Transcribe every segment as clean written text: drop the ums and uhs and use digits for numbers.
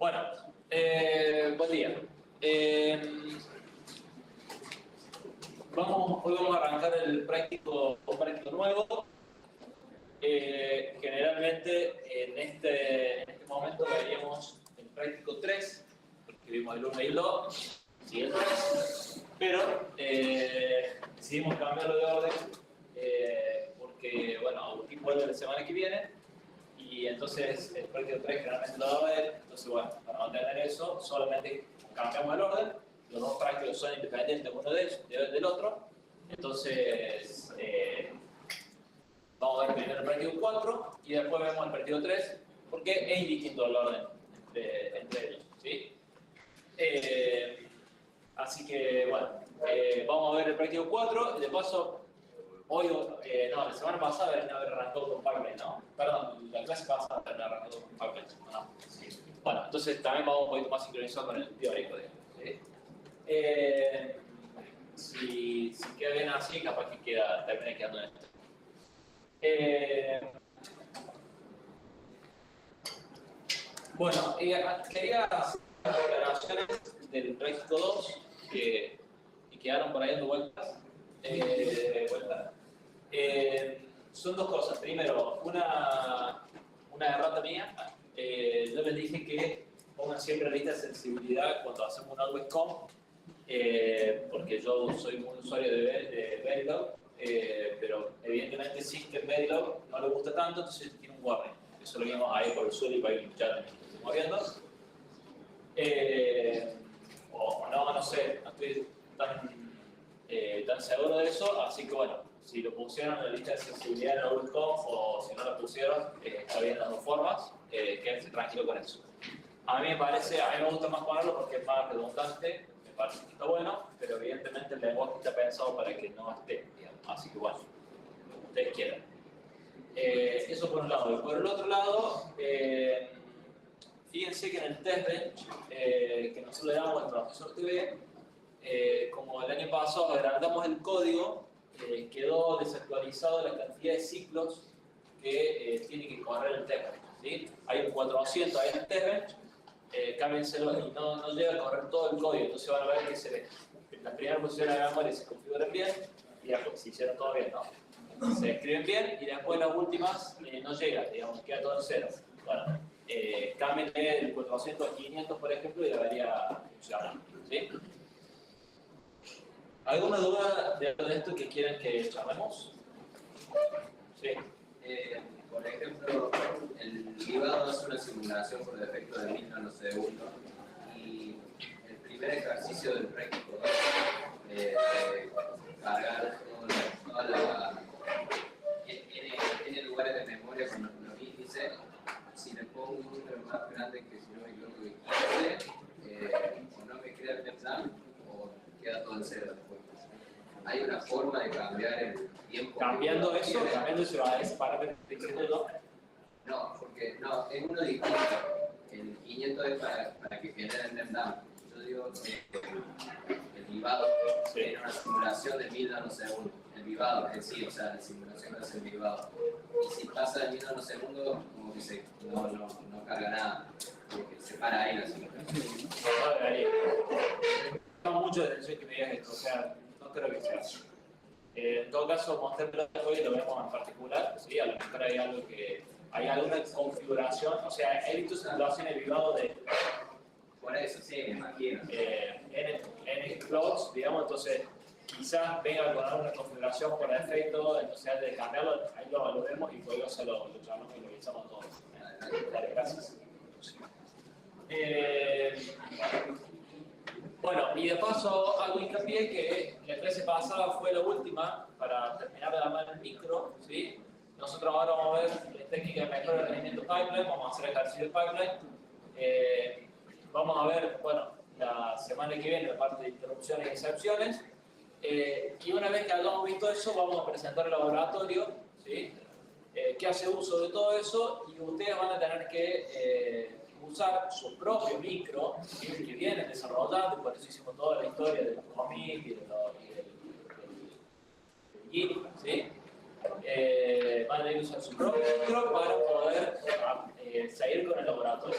Bueno, buen día. Hoy vamos a arrancar un práctico nuevo. Generalmente en este momento veríamos el práctico 3, porque vimos el 1 y el 2, y el 3, pero decidimos cambiarlo de orden porque, bueno, Agustín vuelve la semana que viene. Y entonces el práctico 3 generalmente lo va a ver. Entonces, bueno, para no tener eso, solamente cambiamos el orden. Los dos prácticos son independientes uno del otro. Entonces, vamos a ver primero el práctico 4 y después vemos el práctico 3, porque es indistinto el orden entre ellos, ¿sí? Así que, bueno, vamos a ver el práctico 4 y de paso. Hoy, la semana pasada deberían haber arrancado con Pipeline, ¿no? Perdón, la clase pasada deberían haber arrancado con Pipeline, ¿no? Sí. Bueno, entonces también vamos un poquito más sincronizados con el teórico, digamos, ¿sí? Si queda bien así, capaz que termine quedando en esto. Bueno, quería hacer aclaraciones del práctico 2 que quedaron por ahí dando vueltas. Son dos cosas. Primero, una errata mía. Yo les dije que pongan siempre lista de sensibilidad cuando hacemos un always com, porque yo soy un usuario de Verilog, pero evidentemente System Verilog no le gusta tanto, entonces tiene un warning. Eso lo vimos ahí por el suelo y para el chat que estamos viendo. O no sé, no estoy tan seguro de eso, así que bueno, si lo pusieron en la lista de sensibilidad en AlwaysConf o si no lo pusieron, está bien las dos formas, quédense tranquilo con eso. A mí me gusta más ponerlo porque es más redundante, me parece que está bueno, pero evidentemente el lenguaje está pensado para que no esté, digamos, así que bueno, como ustedes quieran. Eso por un lado. Y por el otro lado, fíjense que en el testbench que nosotros le damos al profesor TV, como el año pasado agrandamos el código, quedó desactualizado la cantidad de ciclos que tiene que correr el testbench, ¿sí? Hay un 400 ahí en el testbench, cámbienselo y no llega a correr todo el código, entonces van a ver que las primeras posiciones de la memoria se configuran bien y después se hicieron todo bien, ¿no? Se escriben bien y después las últimas no llega, digamos, queda todo en cero. Bueno, cámbienle el 400 a 500, por ejemplo, y debería funcionar, ¿sí? ¿Alguna duda de esto que quieran que charlemos? Sí. Por ejemplo, el libado es una simulación por defecto de 1000 nanosegundos y el primer ejercicio del práctico cargar toda la tiene lugares de memoria con los índices. Si le pongo un número más grande que si no me equivoco de 15, o no me crea el NetSam o queda todo en cero después. ¿Hay una forma de cambiar el tiempo? Cambiando eso a ese parámetro distinto. No, porque no, es uno distinto. El 500 es para que genere el NetDump. Yo digo que el vivado tiene una simulación de 1000 nanosegundos. El vivado, es decir, o sea, la simulación es el vivado. Y si pasa de 1000 nanosegundos, como que no carga nada. Porque se para ahí la simulación. No mucho de atención que me digas esto, o sea, no creo que sea así. En todo caso, mostrarlo hoy lo vemos en particular, ¿sí? A lo mejor hay alguna configuración, o sea, he visto simulaciones vivado de... Por eso, sí, me imagino. En exploits, digamos, entonces quizás venga con alguna configuración por defecto, entonces antes de cambiarlo, ahí lo vemos y luego se lo charlamos y lo revisamos todos. Vale, gracias. Bueno, y de paso hago hincapié que la clase pasada fue la última para terminar de armar el micro, ¿sí? Nosotros ahora vamos a ver técnicas de mejora de rendimiento pipeline, vamos a hacer ejercicio de pipeline, vamos a ver, bueno, la semana que viene la parte de interrupciones y excepciones, y una vez que hayamos visto eso, vamos a presentar el laboratorio, ¿sí? Que hace uso de todo eso y ustedes van a tener que usar su propio micro, ¿sí? Que vienen desarrollando, por eso hicimos toda la historia del commit y del Git, ¿sí? Van a tener que usar su propio micro para poder seguir con el laboratorio.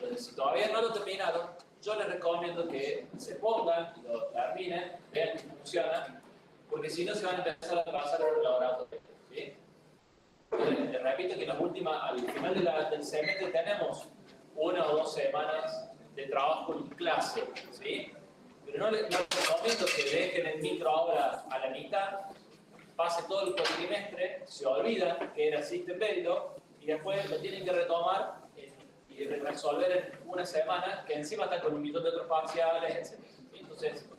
Entonces, si todavía no lo terminaron, yo les recomiendo que se pongan y lo terminen, vean que funciona, porque si no se van a empezar a pasar por el laboratorio. ¿Sí? Entonces, les repito que al final del semestre tenemos 1 o 2 semanas de trabajo en clase, ¿sí? Pero no les recomiendo que dejen el micro ahora a la mitad, pase todo el cuatrimestre, se olvidan que era System Verilog y después lo tienen que retomar y resolver en una semana, que encima están con un montón de otros parciales, etc. Entonces,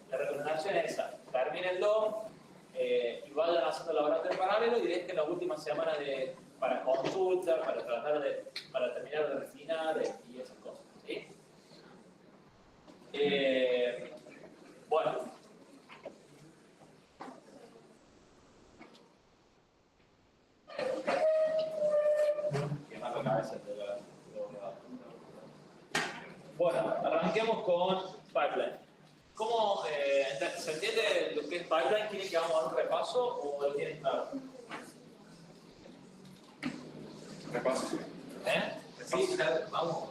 la recomendación es esa: termínenlo y vayan haciendo el laboratorio paralelo y dejen las últimas semanas para consulta, para terminar de refinar y esas cosas. ¿Sí? Bueno. Quemar la cabeza Bueno, arranquemos con pipeline. ¿Cómo se entiende lo que es pipeline? ¿Quieren que hagamos un repaso o lo tienen claro? Repaso. Sí, vamos.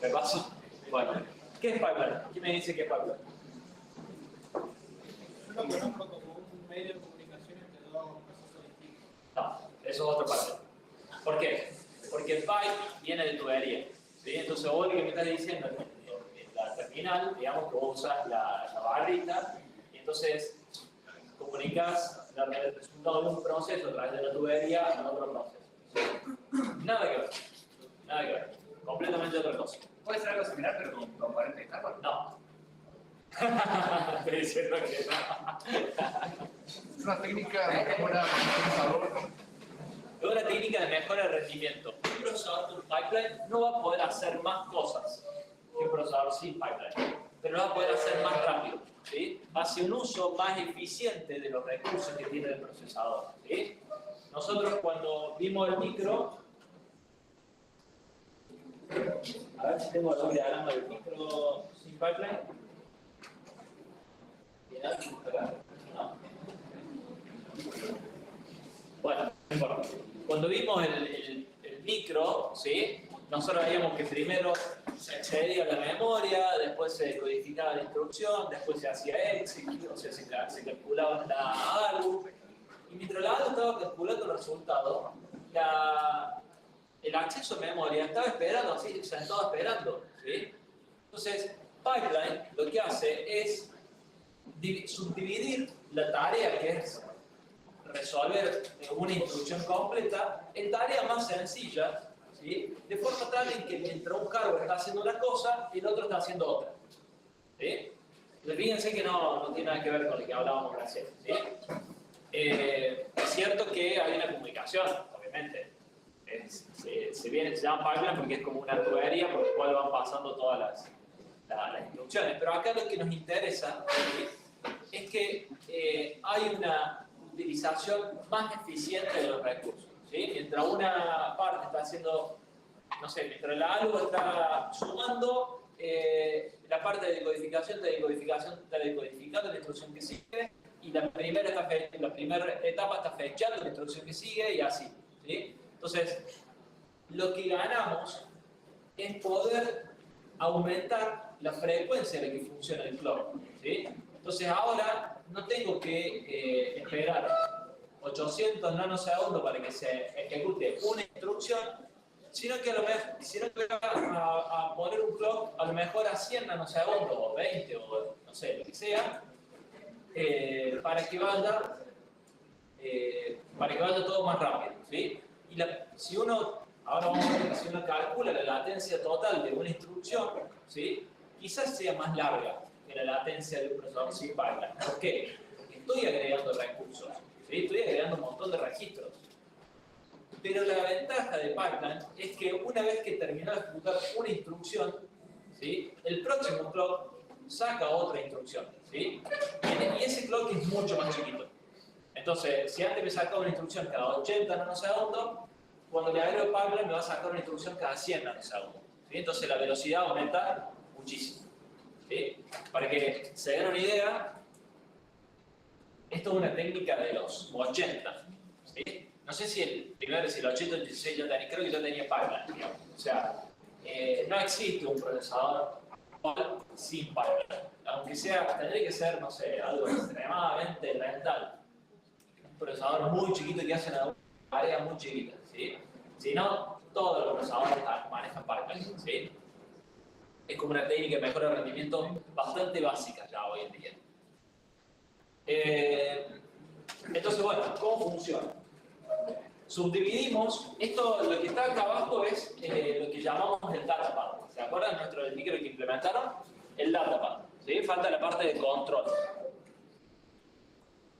Repaso. Bueno, ¿qué es pipeline? ¿Quién me dice qué es pipeline? Yo lo conozco como un medio de comunicación entre dos procesos distintos. No, eso es otra parte. ¿Por qué? Porque el pipe viene de tubería. ¿Sí? Entonces, vos lo que me estás diciendo es que en la terminal, digamos que vos usas la barrita y entonces comunicas el resultado de un proceso a través de la tubería a otro proceso. ¿Sí? Nada que ver. Nada que ver. Completamente otra cosa. Puede ser algo similar, pero con componentes de carbono. No. Estoy diciendo que no. Es una técnica de mejora del procesador. Es una técnica de mejora de rendimiento. Un procesador con pipeline no va a poder hacer más cosas que un procesador sin pipeline, pero lo va a poder hacer más rápido. ¿Sí? Hace un uso más eficiente de los recursos que tiene el procesador. ¿Sí? Nosotros cuando vimos el micro, a ver si tengo algún diagrama del micro sin pipeline. No. Bueno, no importa. Cuando vimos el micro, ¿sí? Nosotros veíamos que primero se accedía a la memoria, después se decodificaba la instrucción, después se hacía exit, o sea, se calculaba la ALU, y mientras la ALU estaba calculando el resultado, el acceso a memoria estaba esperando, así, sentado esperando, ¿sí? Entonces, pipeline lo que hace es subdividir la tarea que es resolver una instrucción completa en tareas más sencillas, ¿sí? De forma tal en que mientras un hardware está haciendo una cosa, el otro está haciendo otra. ¿Sí? Fíjense que no tiene nada que ver con lo que hablábamos recién. ¿Sí? Es cierto que hay una comunicación, obviamente. Se llama pipeline porque es como una tubería por la cual van pasando todas las instrucciones. Pero acá lo que nos interesa, ¿sí? Es que hay una utilización más eficiente de los recursos. ¿Sí? Mientras una parte está haciendo, no sé, mientras la ALU está sumando, la parte de decodificación está decodificando la instrucción que sigue y la primera etapa está fechando la instrucción que sigue y así. ¿Sí? Entonces, lo que ganamos es poder aumentar la frecuencia de la que funciona el clock. ¿Sí? Entonces ahora no tengo que esperar 800 nanosegundos para que se ejecute una instrucción, sino que voy a poner un clock a lo mejor a 100 nanosegundos o 20 o no sé, lo que sea, para que vaya todo más rápido. ¿Sí? Y ahora vamos a ver que si uno calcula la latencia total de una instrucción, ¿sí? Quizás sea más larga que la latencia de un procesador sin pipeline. ¿Por qué? Porque estoy agregando recursos, ¿sí? Estoy agregando un montón de registros. Pero la ventaja de pipeline es que una vez que terminó de ejecutar una instrucción, ¿sí? El próximo clock saca otra instrucción, ¿sí? Y ese clock es mucho más chiquito. Entonces, si antes me sacaba una instrucción cada 80 nanosegundos, cuando le agrego pipeline me va a sacar una instrucción cada 100 nanosegundos. ¿Sí? Entonces la velocidad aumenta muchísimo. ¿Sí? Para que se den una idea, esto es una técnica de los 80. ¿Sí? no sé si el 886 ya tenía, creo que ya tenía pipeline, digamos. O sea, no existe un procesador sin pipeline. Aunque sea, tendría que ser, no sé, algo extremadamente rental. Un procesador muy chiquito que hace una tarea muy chiquita, ¿sí? Si no, todos los procesadores manejan pipeline, ¿sí? Es como una técnica de mejora de rendimiento bastante básica ya hoy en día. Entonces, bueno, ¿cómo funciona? Subdividimos, esto, lo que está acá abajo es lo que llamamos el datapad. ¿Se acuerdan nuestro del micro que implementaron? El datapad, ¿sí? Falta la parte de control.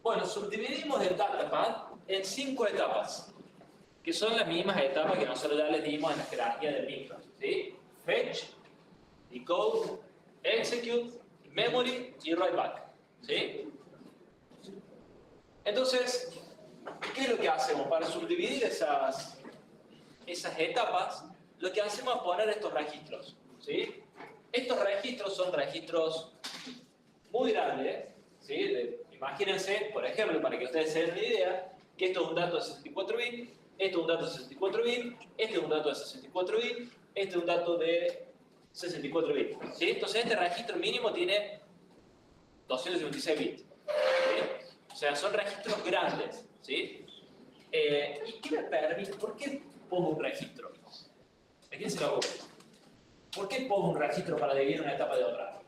Bueno, subdividimos el datapad en 5 etapas, que son las mismas etapas que nosotros ya les dimos en la jerarquía del micro, ¿sí? Fetch, decode, execute, memory y write back, ¿sí? Entonces, ¿qué es lo que hacemos? Para subdividir esas etapas, lo que hacemos es poner estos registros, ¿sí? Estos registros son registros muy grandes, ¿sí? Imagínense, por ejemplo, para que ustedes se den una idea, que esto es un dato de 64 bits, esto es un dato de 64 bits, este es un dato de 64 bits, este es un dato de 64 bits, ¿sí? Entonces este registro mínimo tiene 256 bits, ¿sí? O sea, son registros grandes, ¿sí? ¿Y qué me permite? ¿Por qué pongo un registro? ¿A quién se lo ocurre? ¿Por qué pongo un registro para dividir una etapa de otra?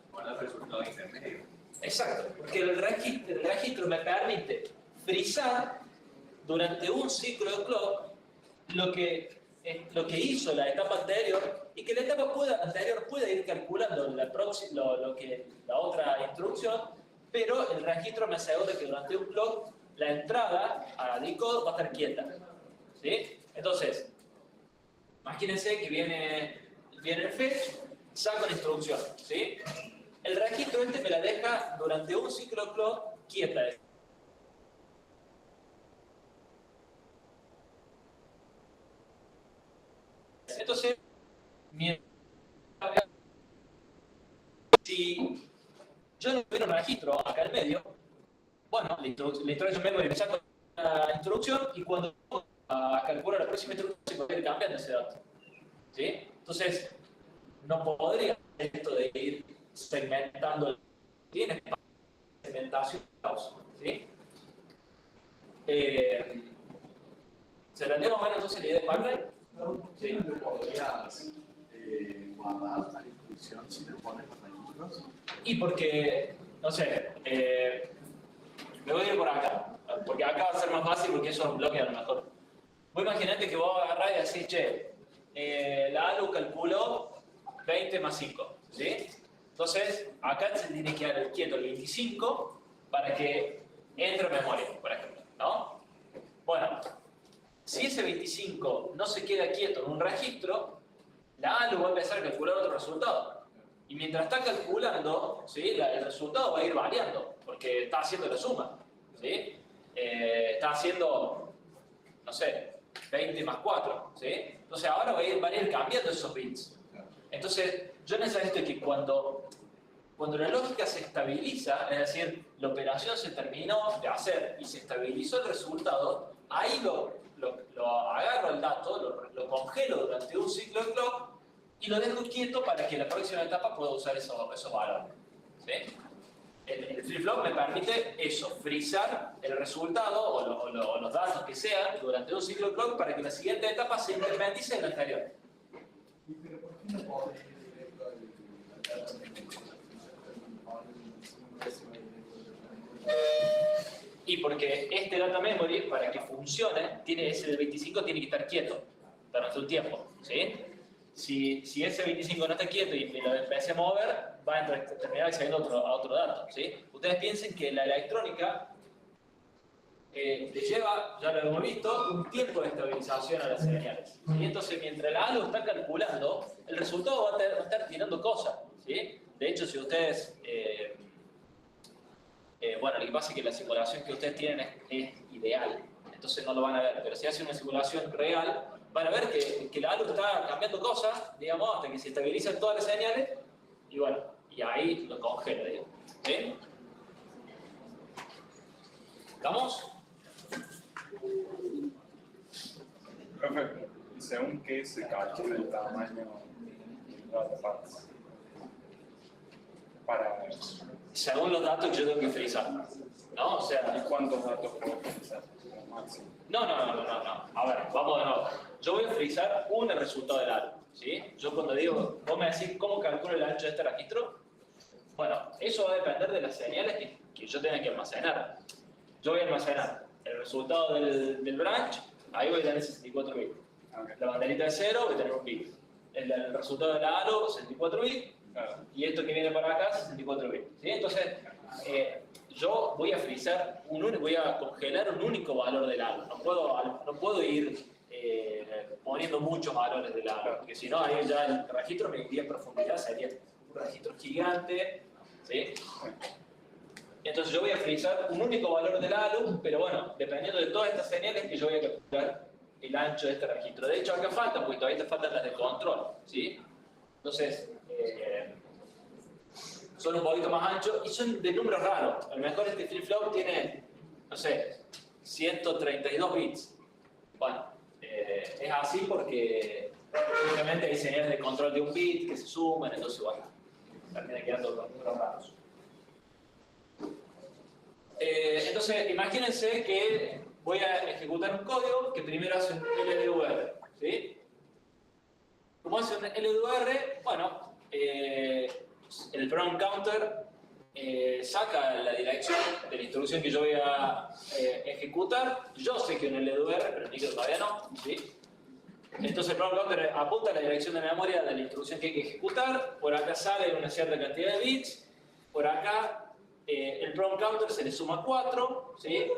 Guardar el resultado intermedio. Exacto, porque el registro me permite frizar durante un ciclo de clock lo que hizo la etapa anterior y que la etapa anterior pueda ir calculando la otra instrucción, pero el registro me asegura que durante un clock la entrada a decode va a estar quieta, ¿sí? Entonces, imagínense que viene el fetch, saco la instrucción, ¿sí? El registro este me la deja durante un ciclo clock quieta. Entonces, si yo no tuviera un registro acá en medio, bueno, la instrucción memory me saca la instrucción y cuando a calcular la próxima instrucción se puede ir cambiando ese dato, ¿sí? Entonces, no podría esto de ir segmentando, tiene segmentación, ¿sí? ¿Se entendió más o menos entonces la idea de pipeline? Sí. ¿Podrías guardar la instrucción si le pones los registros? Y porque, no sé, me voy a ir por acá, porque acá va a ser más fácil porque eso es un bloque a lo mejor. Vos imaginate que vos agarrás y decís, che, la ALU calculó 20 más 5, ¿sí? Entonces, acá se tiene que dar quieto el 25 para que entre en memoria, por ejemplo, ¿no? Bueno, si ese 25 no se queda quieto en un registro, la ALU va a empezar a calcular otro resultado. Y mientras está calculando, ¿sí? El resultado va a ir variando, porque está haciendo la suma, ¿sí? Está haciendo, no sé, 20 más 4, ¿sí? Entonces ahora van a ir cambiando esos bits. Entonces, yo necesito que cuando la lógica se estabiliza, es decir, la operación se terminó de hacer y se estabilizó el resultado, ahí lo agarro el dato, lo congelo durante un ciclo de clock y lo dejo quieto para que la próxima etapa pueda usar esos valores, ¿sí? El flip-flop me permite eso, frizar el resultado o los datos que sean durante un ciclo de clock para que la siguiente etapa se incremente en la anterior. ¿Pero por qué no podés ir directo Y porque este data memory, para que funcione, ese del 25 tiene que estar quieto durante un tiempo, ¿sí? Si ese 25 no está quieto y lo empecé a mover, va a terminar accediendo a otro dato, ¿sí? Ustedes piensen que la electrónica le lleva, ya lo hemos visto, un tiempo de estabilización a las señales, ¿sí? Entonces, mientras la ALU está calculando, el resultado va a estar tirando cosas, ¿sí? De hecho, si ustedes... bueno, lo que pasa es que la simulación que ustedes tienen es ideal, entonces no lo van a ver, pero si hacen una simulación real, van a ver que la ALU está cambiando cosas, digamos, hasta que se estabilizan todas las señales, y bueno, y ahí lo congela, digamos. ¿Sí? ¿Estamos? Perfecto. ¿Y según qué se calcula el tamaño de las partes? Para... Según los datos que yo tengo que frizar, ¿no? O sea, ¿Y cuántos datos puedo utilizar como máximo? no. A ver, vamos de nuevo. Yo voy a frizar el resultado del aro, ¿sí? Yo cuando digo, vos me decís cómo calculo el ancho de este registro, bueno, eso va a depender de las señales que yo tenga que almacenar. Yo voy a almacenar el resultado del branch, ahí voy a tener 64 bits. Okay. La banderita de 0 voy a tener un bit. El resultado del aro, 64 bits. Claro. Y esto que viene para acá, 64 bits. ¿Sí? Entonces, yo voy a frizar, voy a congelar un único valor del aro. No puedo ir poniendo muchos valores del aro, porque si no, ahí ya el registro me iría en profundidad, sería un registro gigante. ¿Sí? Entonces yo voy a frizar un único valor del ALU, pero bueno, dependiendo de todas estas señales que yo voy a calcular el ancho de este registro. De hecho, acá faltan, porque todavía te faltan las de control, ¿sí? Entonces, son un poquito más anchos y son de números raros. A lo mejor este flip-flop tiene, no sé, 132 bits. Bueno, es así porque simplemente hay señales de control de un bit que se suman, entonces bueno, termina quedando con números raros. Entonces, imagínense que voy a ejecutar un código que primero hace un LDVR, ¿sí? ¿Cómo hace un LDVR? Bueno, el program counter saca la dirección de la instrucción que yo voy a ejecutar. Yo sé que un LDVR, pero el micro todavía no, ¿sí? Entonces el program counter apunta a la dirección de memoria de la instrucción que hay que ejecutar. Por acá sale una cierta cantidad de bits. Por acá el program counter se le suma 4, ¿sí?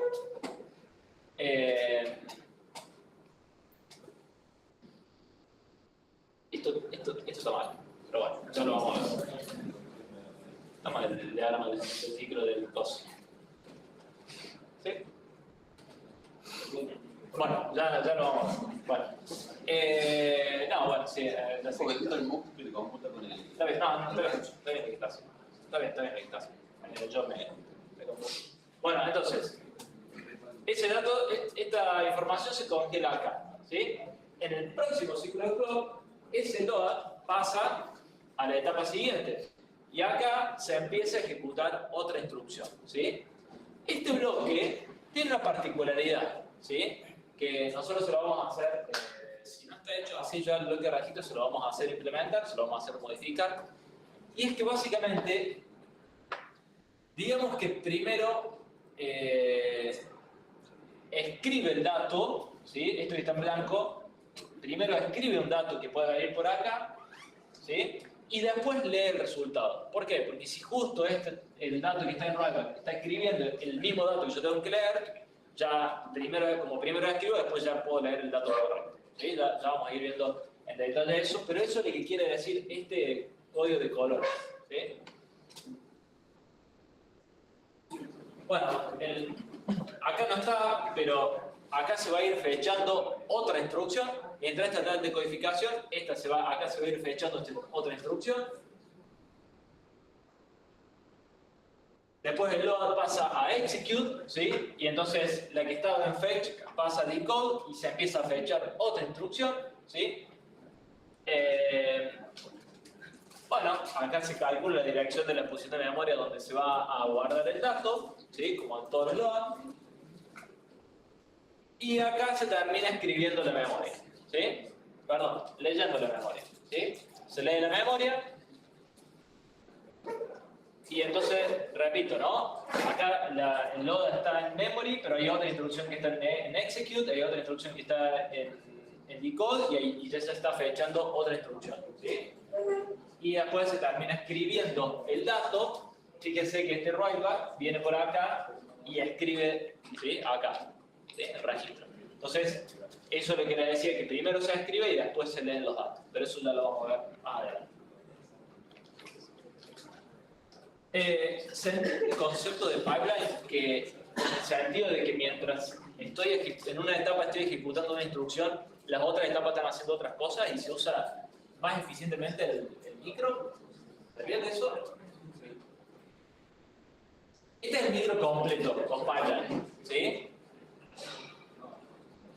Esto está mal, pero bueno, ya lo vamos a ver. Está mal el diagrama del ciclo del coso. ¿Sí? Bueno, ya lo vamos a ver. Bueno. No, bueno, sí. Ya sé. Porque el MOOC que te computa con el... Está bien, no, está bien que estás. Está bien que estás. Yo me confundo. Bueno, entonces, ese dato, esta información se congela acá, ¿sí? En el próximo ciclo de clock, ese load pasa a la etapa siguiente. Y acá se empieza a ejecutar otra instrucción, ¿sí? Este bloque tiene una particularidad, ¿sí? Que nosotros se lo vamos a hacer, si no está hecho así ya el bloque de registro, se lo vamos a hacer implementar, se lo vamos a hacer modificar. Y es que básicamente, digamos que primero escribe el dato, ¿sí? Esto que está en blanco, primero escribe un dato que pueda ir por acá, ¿sí? Y después lee el resultado. ¿Por qué? Porque si justo el dato que está en rollback está escribiendo el mismo dato que yo tengo que leer, ya como primero escribo, después ya puedo leer el dato correcto. ¿Sí? Ya vamos a ir viendo en detalle eso, pero eso es lo que quiere decir este código de color. ¿Sí? Bueno, acá no está, pero acá se va a ir fechando otra instrucción. Mientras esta está en decodificación, acá se va a ir fechando otra instrucción. Después el load pasa a execute, ¿sí? Y entonces la que estaba en fetch pasa a decode y se empieza a fechar otra instrucción, ¿sí? Bueno, acá se calcula la dirección de la posición de memoria donde se va a guardar el dato, ¿sí? Como en todos los load. Y acá se termina escribiendo la memoria, ¿sí? Perdón, leyendo la memoria, ¿sí? Se lee la memoria. Y entonces, repito, ¿no? Acá el load está en memory, pero hay otra instrucción que está en execute, hay otra instrucción que está en decode y ya se está fechando otra instrucción, ¿sí? Y después se termina escribiendo el dato. Fíjense que este writeback viene por acá y escribe, ¿sí? Acá, ¿sí? El registro. Entonces, eso es lo que le decía, que primero se escribe y después se leen los datos. Pero eso ya lo vamos a ver más adelante. ¿Se entiende el concepto de pipeline? Que en el sentido de que mientras en una etapa estoy ejecutando una instrucción, las otras etapas están haciendo otras cosas y se usa más eficientemente el micro. ¿Sabían de eso? Este es el micro completo con pipeline, ¿sí?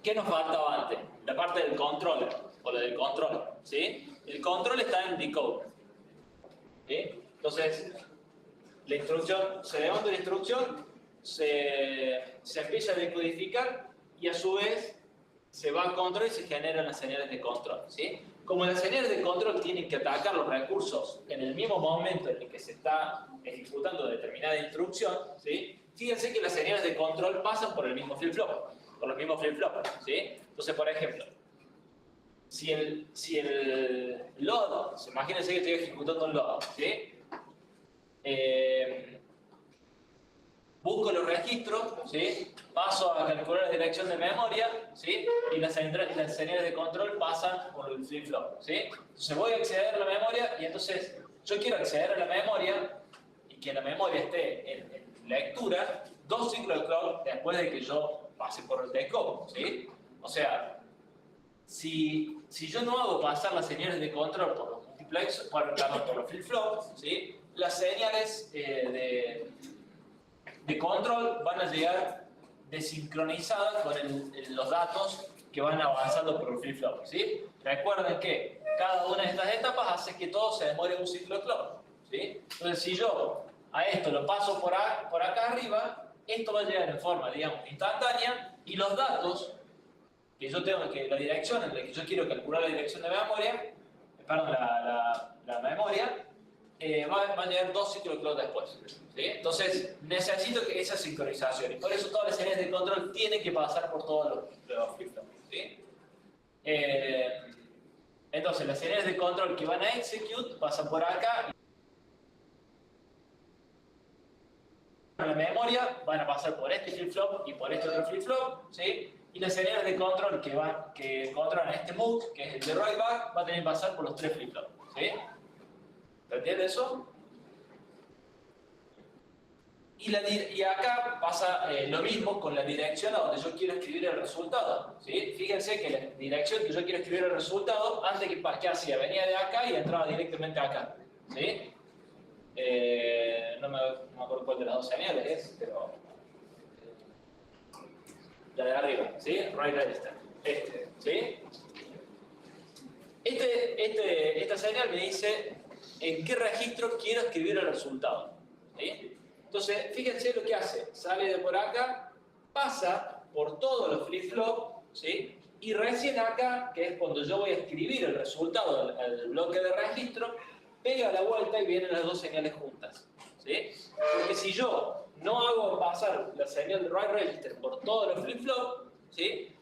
¿Qué nos faltaba antes? la parte del controller, o la del control, ¿sí? El control está en decode, ¿sí? Entonces, la instrucción, se demanda la instrucción, se empieza a decodificar y a su vez se va al control y se generan las señales de control, ¿sí? Como las señales de control tienen que atacar los recursos en el mismo momento en el que se está ejecutando determinada instrucción, ¿sí? Fíjense que las señales de control pasan por el mismo flip-flop, por los mismos flip-flops, ¿sí? Entonces, por ejemplo, si el load, imagínense que estoy ejecutando un load, ¿sí? Busco los registros, ¿sí? Paso a calcular la dirección de memoria, ¿sí? Y las señales de control pasan por el flip-flop, ¿sí? Entonces voy a acceder a la memoria y entonces yo quiero acceder a la memoria y que la memoria esté en lectura 2 ciclos de clock después de que yo pase por el decode, ¿sí? O sea, si yo no hago pasar las señales de control por los multiplexos, por los flip-flops, ¿sí? Las señales de control van a llegar desincronizadas con los datos que van avanzando por el flip-flop, ¿sí? Recuerden que cada una de estas etapas hace que todo se demore un ciclo de clock, ¿sí? Entonces, si yo a esto lo paso por acá arriba, esto va a llegar en forma, digamos, instantánea, y los datos que yo tengo, que la dirección en la que yo quiero calcular la dirección de memoria, perdón, la memoria, va a llegar 2 ciclos de clock después, ¿sí? Entonces, necesito esa sincronización, y por eso todas las señales de control tienen que pasar por todos los flip-flops, ¿sí? Entonces, las señales de control que van a execute pasan por acá, la memoria van a pasar por este flip-flop y por este otro flip-flop, ¿sí? Y las señales de control que controlan este move, que es el de write back, va a tener que pasar por los 3 flip-flops, ¿sí? ¿Se entiende eso? Y acá pasa lo mismo con la dirección a donde yo quiero escribir el resultado, ¿sí? Fíjense que la dirección que yo quiero escribir el resultado, antes que hacía, venía de acá y entraba directamente acá, ¿sí? No me acuerdo cuál de las dos señales es, pero la de arriba, ¿sí? Write register, ¿sí? Esta señal me dice en qué registro quiero escribir el resultado, ¿sí? Entonces, fíjense lo que hace, sale de por acá, pasa por todos los flip-flops, ¿sí? Y recién acá, que es cuando yo voy a escribir el resultado al bloque de registro, pega la vuelta y vienen las dos señales juntas, ¿sí? Porque si yo no hago pasar la señal de write register por todos los flip-flops, ¿sí?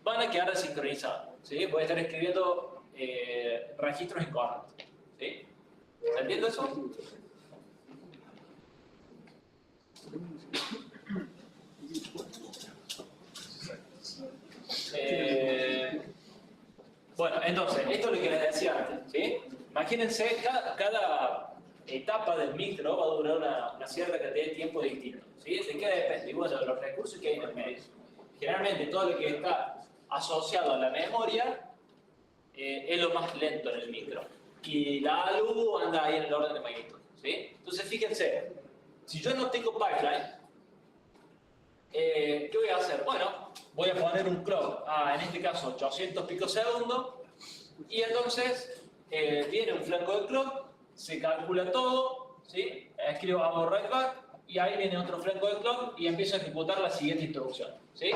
Van a quedar desincronizados, ¿sí? Voy a estar escribiendo registros incorrectos, ¿sí? ¿Se entiende eso? Bueno, entonces, esto es lo que les decía antes, ¿sí? Imagínense, cada etapa del micro va a durar una cierta cantidad de tiempo distinto, ¿sí? ¿De qué depende? Bueno, de los recursos que hay en el medio. Generalmente todo lo que está asociado a la memoria es lo más lento en el micro. Y la ALU anda ahí en el orden de magnitud, ¿sí? Entonces, fíjense, si yo no tengo pipeline, ¿qué voy a hacer? Bueno, voy a poner un clock en este caso 800 picosegundos, y entonces viene un flanco de clock, se calcula todo, ¿sí? Escribo hago write back, y ahí viene otro flanco de clock y empiezo a ejecutar la siguiente instrucción, ¿sí?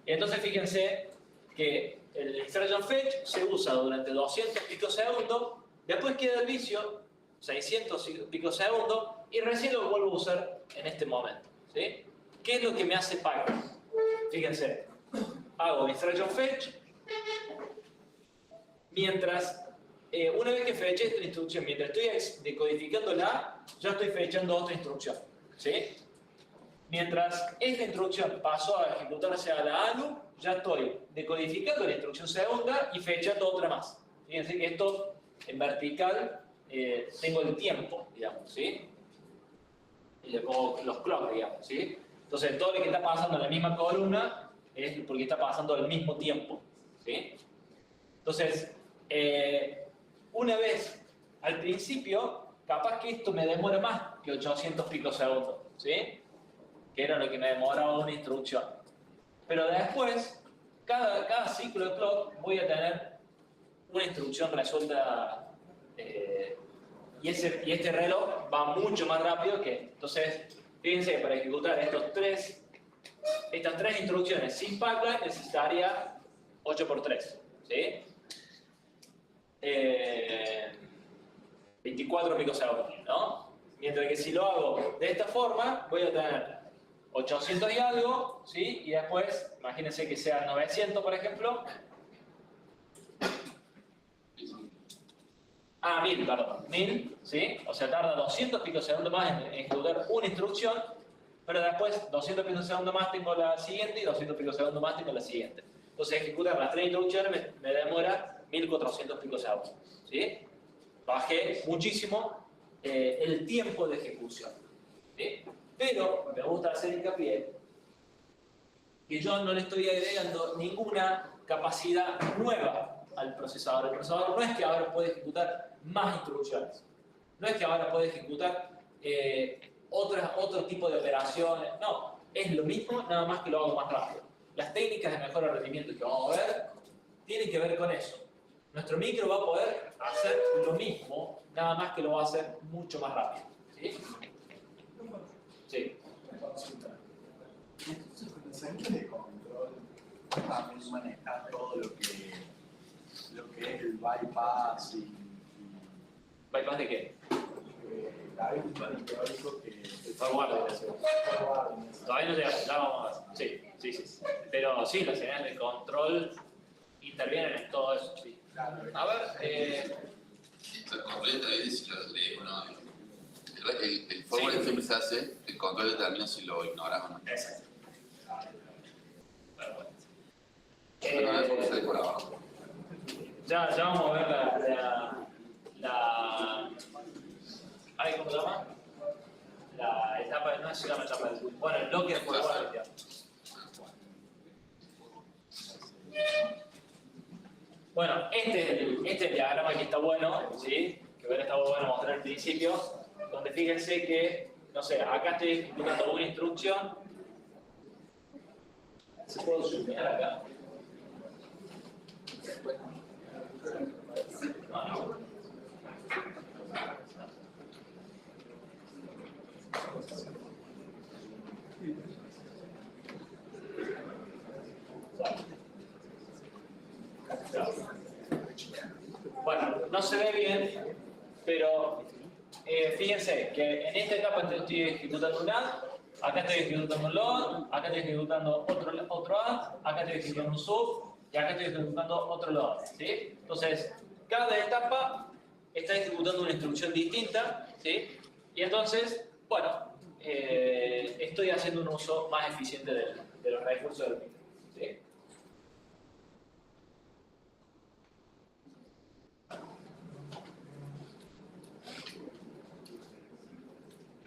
Y entonces fíjense que el instruction fetch se usa durante 200 picosegundos, después queda el vicio 600 picosegundos y recién lo vuelvo a usar en este momento, ¿sí? ¿Qué es lo que me hace Python? Fíjense, hago instruction fetch, mientras, una vez que feché esta instrucción, mientras estoy decodificándola, ya estoy fechando otra instrucción, ¿sí? Mientras esta instrucción pasó a ejecutarse a la ALU, ya estoy decodificando la instrucción segunda y fechando otra más. Fíjense que esto en vertical tengo el tiempo, digamos, ¿sí? Y le pongo los clocks, digamos, ¿sí? Entonces, todo lo que está pasando en la misma columna es porque está pasando al mismo tiempo, ¿sí? Entonces, una vez al principio, capaz que esto me demora más que 800 picosegundos, ¿sí? Que era lo que me demoraba una instrucción. Pero después, cada ciclo de clock voy a tener una instrucción resuelta y este reloj va mucho más rápido que... Entonces, fíjense, para ejecutar estas tres instrucciones sin pipeline necesitaría 8×3, ¿sí? 24 picosegundos, ¿no? Mientras que si lo hago de esta forma, voy a tener 800 y algo, ¿sí? Y después, imagínense que sea 900, por ejemplo. 1000, perdón. 1000, ¿sí? O sea, tarda 200 picosegundos más en ejecutar una instrucción, pero después 200 picosegundos más tengo la siguiente y 200 picosegundos más tengo la siguiente. Entonces, ejecutar las tres instrucciones me demora 1400 picosegundos, ¿sí? Bajé muchísimo el tiempo de ejecución, ¿sí? Pero me gusta hacer hincapié que yo no le estoy agregando ninguna capacidad nueva al procesador. El procesador no es que ahora puede ejecutar más instrucciones, no es que ahora puede ejecutar otro tipo de operaciones, no, es lo mismo, nada más que lo hago más rápido. Las técnicas de mejora de rendimiento que vamos a ver tienen que ver con eso. Nuestro micro va a poder hacer lo mismo, nada más que lo va a hacer mucho más rápido, ¿sí? Sí. Entonces, con el centro de control también manejar todo lo que es el bypass y ¿Bypass de qué? hay un plan teórico que El forward. Todavía no llegamos, ya vamos a ver. Sí. Pero sí, las señales de control intervienen en todo eso, sí. A ver, El control también si lo lees o no. El forward siempre se hace, el control determina si lo ignoras o no. exacto. Bueno. No es porque sale por abajo. Ya vamos a ver ay, ¿cómo se llama? La etapa, no se llama etapa del... Bueno, el bloque de forward, ya. Bueno, este diagrama que está bueno, ¿sí? Que hubiera estado bueno mostrar al principio, donde fíjense que, no sé, acá estoy ejecutando una instrucción. ¿Se puede zoomear acá? No. Bueno, no se ve bien, pero fíjense que en esta etapa estoy ejecutando un add, acá estoy ejecutando un load, acá estoy ejecutando otro add, acá estoy ejecutando un sub y acá estoy ejecutando otro load, ¿sí? Entonces, cada etapa está ejecutando una instrucción distinta, ¿sí? Y entonces, bueno, estoy haciendo un uso más eficiente de los recursos del micro, ¿sí?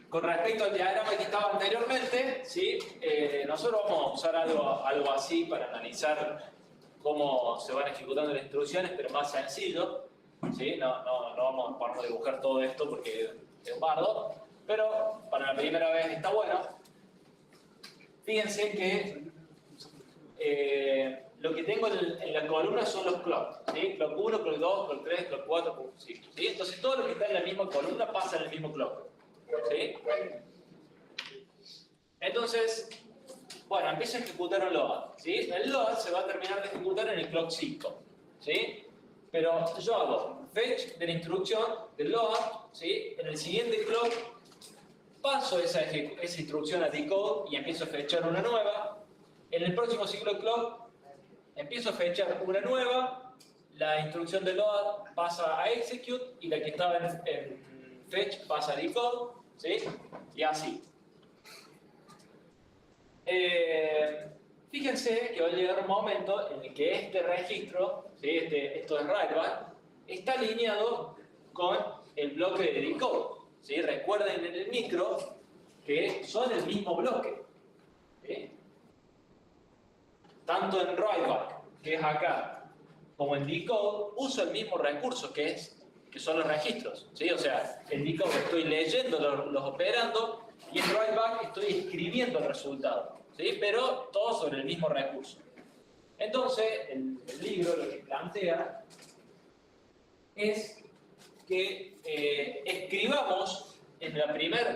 Con respecto al diagrama que estaba anteriormente, ¿sí? Nosotros vamos a usar algo así para analizar cómo se van ejecutando las instrucciones, pero más sencillo, ¿sí? No vamos a ponernos a dibujar todo esto porque es un bardo, pero para la primera vez está bueno. Fíjense que lo que tengo en la columna son los clocks, ¿sí? Clock 1, clock 2, clock 3, clock 4, clock 5, ¿sí? Entonces todo lo que está en la misma columna pasa en el mismo clock, ¿sí? Entonces, bueno, empiezo a ejecutar un load, ¿sí? El load se va a terminar de ejecutar en el clock 5, ¿sí? Pero yo hago fetch de la instrucción del load, ¿sí? En el siguiente clock paso esa instrucción a decode y empiezo a fetchar una nueva. En el próximo ciclo de clock empiezo a fetchar una nueva, la instrucción de load pasa a execute y la que estaba en fetch pasa a decode, ¿sí? Y así. Fíjense que va a llegar un momento en el que este registro, ¿sí? Esto es write back, está alineado con el bloque de decode, ¿sí? Recuerden en el micro que son el mismo bloque, ¿sí? Tanto en write back, que es acá, como en decode, uso el mismo recurso que son los registros, ¿sí? O sea, en decode estoy leyendo los operandos y en write back estoy escribiendo el resultado, ¿sí? Pero todo sobre el mismo recurso. Entonces, el libro lo que plantea es que escribamos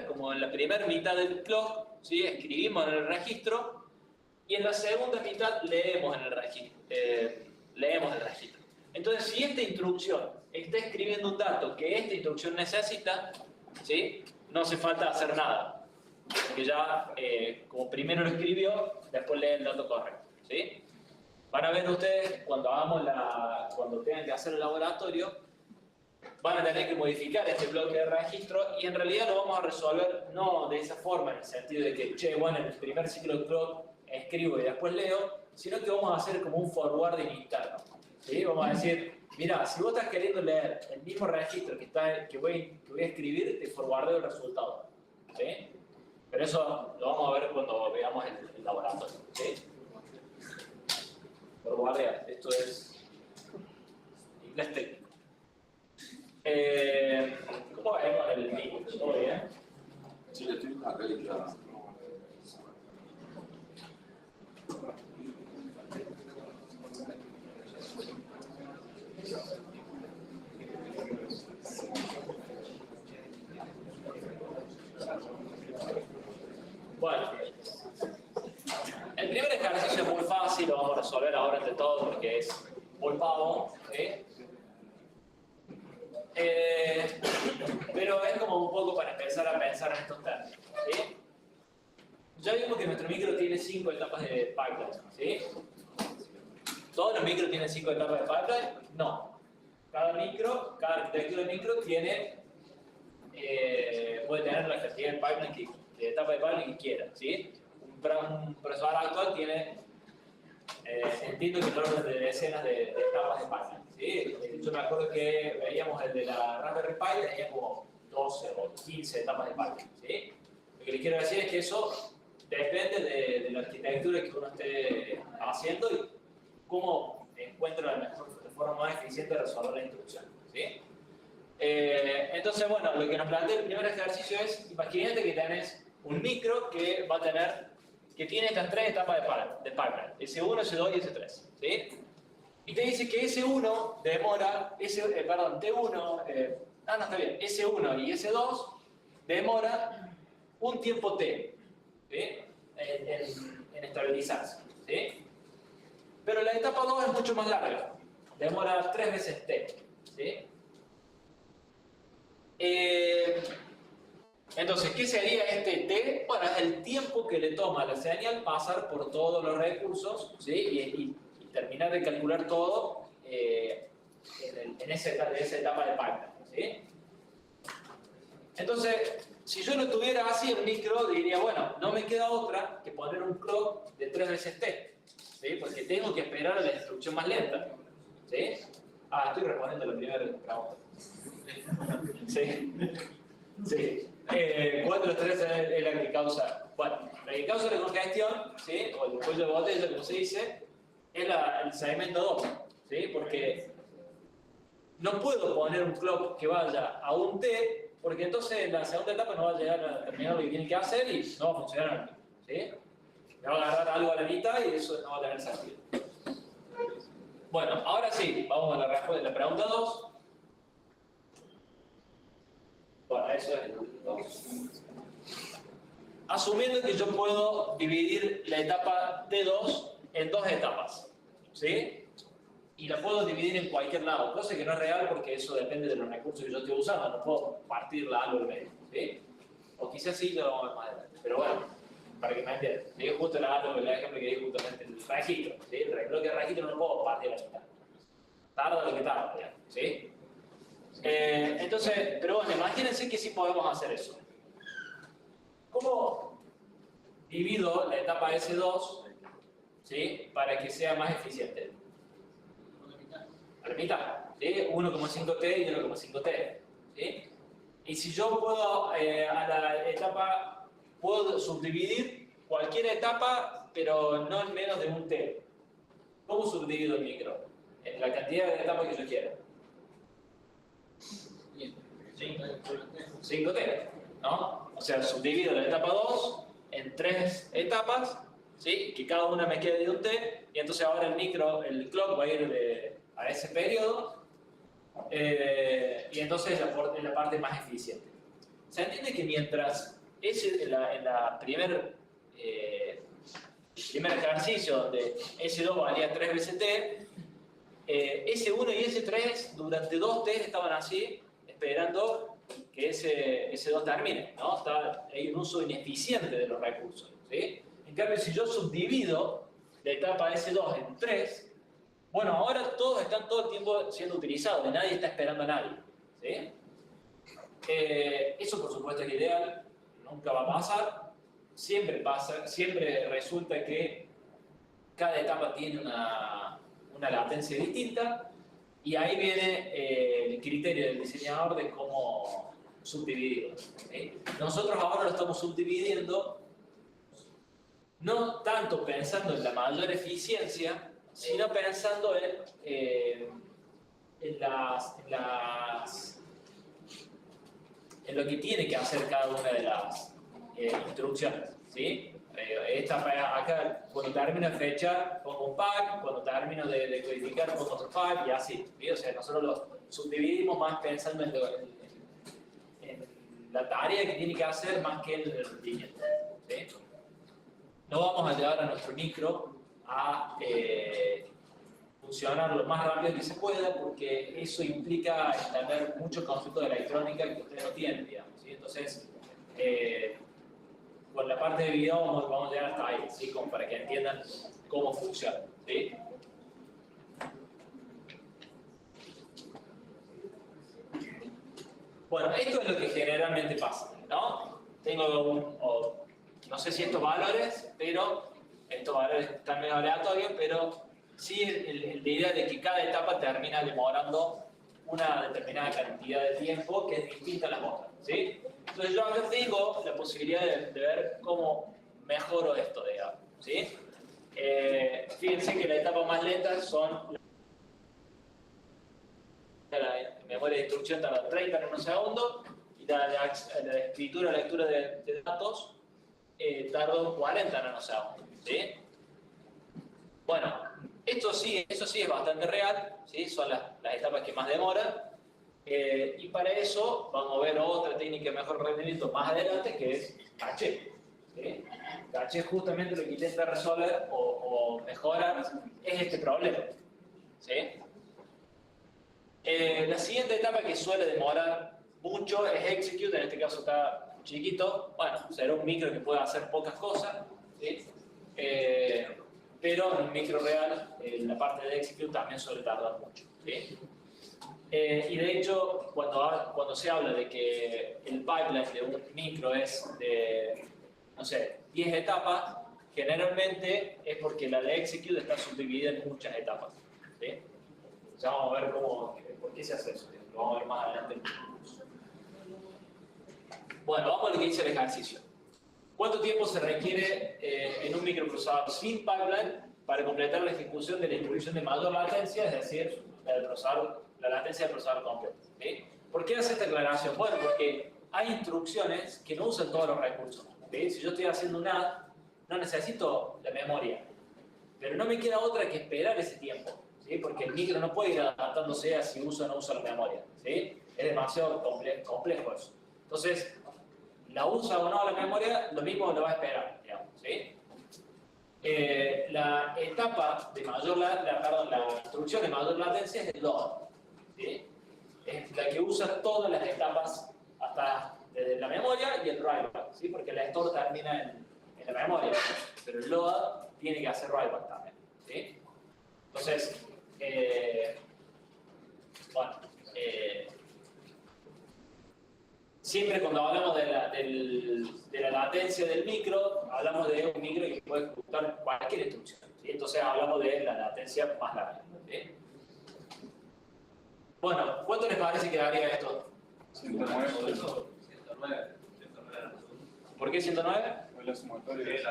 como en la primera mitad del clock, ¿sí? Escribimos en el registro y en la segunda mitad leemos en el registro. Entonces, si esta instrucción está escribiendo un dato que esta instrucción necesita, ¿sí? No hace falta hacer nada, porque ya como primero lo escribió, después lee el dato correcto, ¿sí? Van a ver ustedes cuando tengan que hacer el laboratorio, van a tener que modificar este bloque de registro y en realidad lo vamos a resolver no de esa forma, en el sentido de que, bueno, en el primer ciclo de clock escribo y después leo, sino que vamos a hacer como un forwarding interno, ¿sí? Vamos a decir, mira, si vos estás queriendo leer el mismo registro que voy a escribir, te forwardeo el resultado, ¿sí? Pero eso lo vamos a ver cuando veamos el laboratorio, ¿sí? Forwardear, esto es inglés técnico. ¿Cómo va con el link? ¿Todo bien? Sí, le estoy acá. Bueno, el primer ejercicio es muy fácil, lo vamos a resolver ahora entre todos porque es muy pavo, ¿sí? Pero es como un poco para empezar a pensar en estos términos, ¿sí? Ya vimos que nuestro micro tiene 5 etapas de pipeline, ¿sí? ¿Todos los micros tienen 5 etapas de pipeline? No. Cada arquitectura de micro puede tener la cantidad de pipeline de etapa de pipeline que quiera, ¿sí? Un procesador actual tiene, entiendo que el orden de decenas de etapas de pipeline, ¿sí? Yo me acuerdo que veíamos el de la Raspberry Pi, tenía como 12 o 15 etapas de pipeline, ¿sí? Lo que les quiero decir es que eso depende de la arquitectura que uno esté haciendo y cómo encuentra la forma más eficiente de resolver la instrucción, ¿sí? Entonces, bueno, lo que nos plantea el primer ejercicio es, imagínate que tenés un micro que tiene estas 3 etapas de pipeline, S1, S2 y S3, ¿sí? Y te dice que S1 demora, T1, no está bien, S1 y S2 demora un tiempo T, ¿sí? en estabilizarse, ¿sí? Pero la etapa 2 es mucho más larga, demora 3 veces T, ¿sí? Entonces, ¿qué sería este T? Bueno, es el tiempo que le toma a la señal pasar por todos los recursos, ¿sí? y terminar de calcular todo en esa etapa de pipeline, ¿sí? Entonces, si yo lo tuviera así en micro, diría, bueno, no me queda otra que poner un clock de 3 veces T, ¿sí? Porque tengo que esperar a la instrucción más lenta, ¿sí? Estoy respondiendo la primera pregunta. Sí. Sí. ¿Cuál de los 3 es la que causa? Bueno, la que causa la congestión, ¿sí? O el cuello de botella, como se dice, es el segmento 2, ¿sí? Porque no puedo poner un clock que vaya a un T, porque entonces la segunda etapa no va a llegar a terminar lo que tiene que hacer y no va a funcionar, ¿sí? Me va a agarrar algo a la mitad y eso no va a tener sentido. Bueno, ahora sí, vamos a la respuesta de la pregunta 2. Bueno, eso es el 2. Asumiendo que yo puedo dividir la etapa T2 en 2 etapas, ¿sí? Y la puedo dividir en cualquier lado, cosa que no es real porque eso depende de los recursos que yo estoy usando, no puedo partirla algo en medio, ¿sí? O quizás sí lo vamos a ver más adelante, pero bueno, para que me entiendan. Digo justo el ejemplo que di justamente el registro, ¿sí? El bloque de registro no lo puedo partir a la mitad. Tarda lo que tarda, ¿sí? Entonces, pero bueno, imagínense que sí podemos hacer eso. ¿Cómo divido la etapa S2, ¿sí? Para que sea más eficiente? A la mitad, ¿sí? 1,5T y 1,5T, ¿sí? Y si yo puedo, a la etapa, puedo subdividir cualquier etapa, pero no en menos de un T. ¿Cómo subdivido el micro? En la cantidad de etapas que yo quiera. 5T, ¿no? O sea, subdivido la etapa 2 en 3 etapas ¿sí? Que cada una me quede de un T, y entonces ahora el clock va a ir a ese periodo, y entonces es la parte más eficiente. Se entiende que mientras en la primer ejercicio donde S2 valía 3 veces T, S1 y S3 durante 2 T estaban así, esperando que ese 2 termine, ¿no? Hay un uso ineficiente de los recursos, ¿sí? En cambio, si yo subdivido la etapa S2 en 3, bueno, ahora todos están todo el tiempo siendo utilizados y nadie está esperando a nadie, ¿sí? Eso por supuesto es ideal, nunca va a pasar, siempre pasa, siempre resulta que cada etapa tiene una latencia distinta, y ahí viene el criterio del diseñador de cómo subdividirlo, ¿sí? Nosotros ahora lo estamos subdividiendo no tanto pensando en la mayor eficiencia, sino pensando en lo que tiene que hacer cada una de las instrucciones, ¿sí? Acá, cuando termino de fechar, pongo un pack, cuando termino de codificar, pongo otro pack, y así, ¿sí? O sea, nosotros lo subdividimos más pensando en la tarea que tiene que hacer más que en el rendimiento, ¿sí? No vamos a llevar a nuestro micro a funcionar lo más rápido que se pueda, porque eso implica tener muchos conceptos de electrónica que ustedes no tienen, digamos, ¿sí? Entonces, con la parte de video vamos a llegar hasta ahí, ¿sí? Como para que entiendan cómo funciona, ¿sí? Bueno, esto es lo que generalmente pasa, ¿no? Tengo no sé si estos valores, pero estos valores están medio aleatorios, pero sí la idea de que cada etapa termina demorando una determinada cantidad de tiempo que es distinta a las otras, ¿sí? Entonces yo acá tengo la posibilidad de ver cómo mejoro esto, digamos, ¿sí? Fíjense que la etapa más lenta son la memoria de instrucción tarda 30 nanosegundos, y la escritura, lectura de datos tarda 40 nanosegundos, ¿sí? Bueno, eso sí es bastante real, ¿sí? Son las etapas que más demoran, y para eso vamos a ver otra técnica de mejor rendimiento más adelante, que es caché, ¿sí? Caché justamente lo que intenta resolver o mejorar es este problema, ¿sí? La siguiente etapa que suele demorar mucho es execute, en este caso está chiquito, bueno, será un micro que pueda hacer pocas cosas, ¿sí? Pero en un micro real, la parte de execute también suele tardar mucho, ¿sí? Y de hecho, cuando se habla de que el pipeline de un micro es de, no sé, 10 etapas, generalmente es porque la de execute está subdividida en muchas etapas, ¿sí? Ya vamos a ver por qué se hace eso, lo vamos a ver más adelante. Bueno, vamos a lo que dice el ejercicio. ¿Cuánto tiempo se requiere en un microprocesador sin pipeline para completar la ejecución de la instrucción de mayor latencia, es decir, la latencia del procesador completo, ¿sí? ¿Por qué hace esta aclaración? Bueno, porque hay instrucciones que no usan todos los recursos, ¿sí? Si yo estoy haciendo un add, no necesito la memoria, pero no me queda otra que esperar ese tiempo, ¿sí? Porque el micro no puede ir adaptándose a si usa o no usa la memoria, ¿sí? Es demasiado complejo eso. Entonces, la usa o no la memoria, lo mismo lo va a esperar, digamos, ¿sí? La etapa de la instrucción de mayor latencia es el load, ¿sí? Es la que usa todas las etapas desde la memoria y el write back, ¿sí? Porque la store termina en la memoria, pero el load tiene que hacer write back también, ¿sí? Entonces, siempre cuando hablamos de la latencia del micro, hablamos de un micro que puede ejecutar cualquier instrucción, ¿sí? Entonces hablamos de la latencia más larga, ¿sí? Bueno, ¿cuánto les parece que daría esto? 109. 109. ¿Por qué 109? Fue la sumatoria.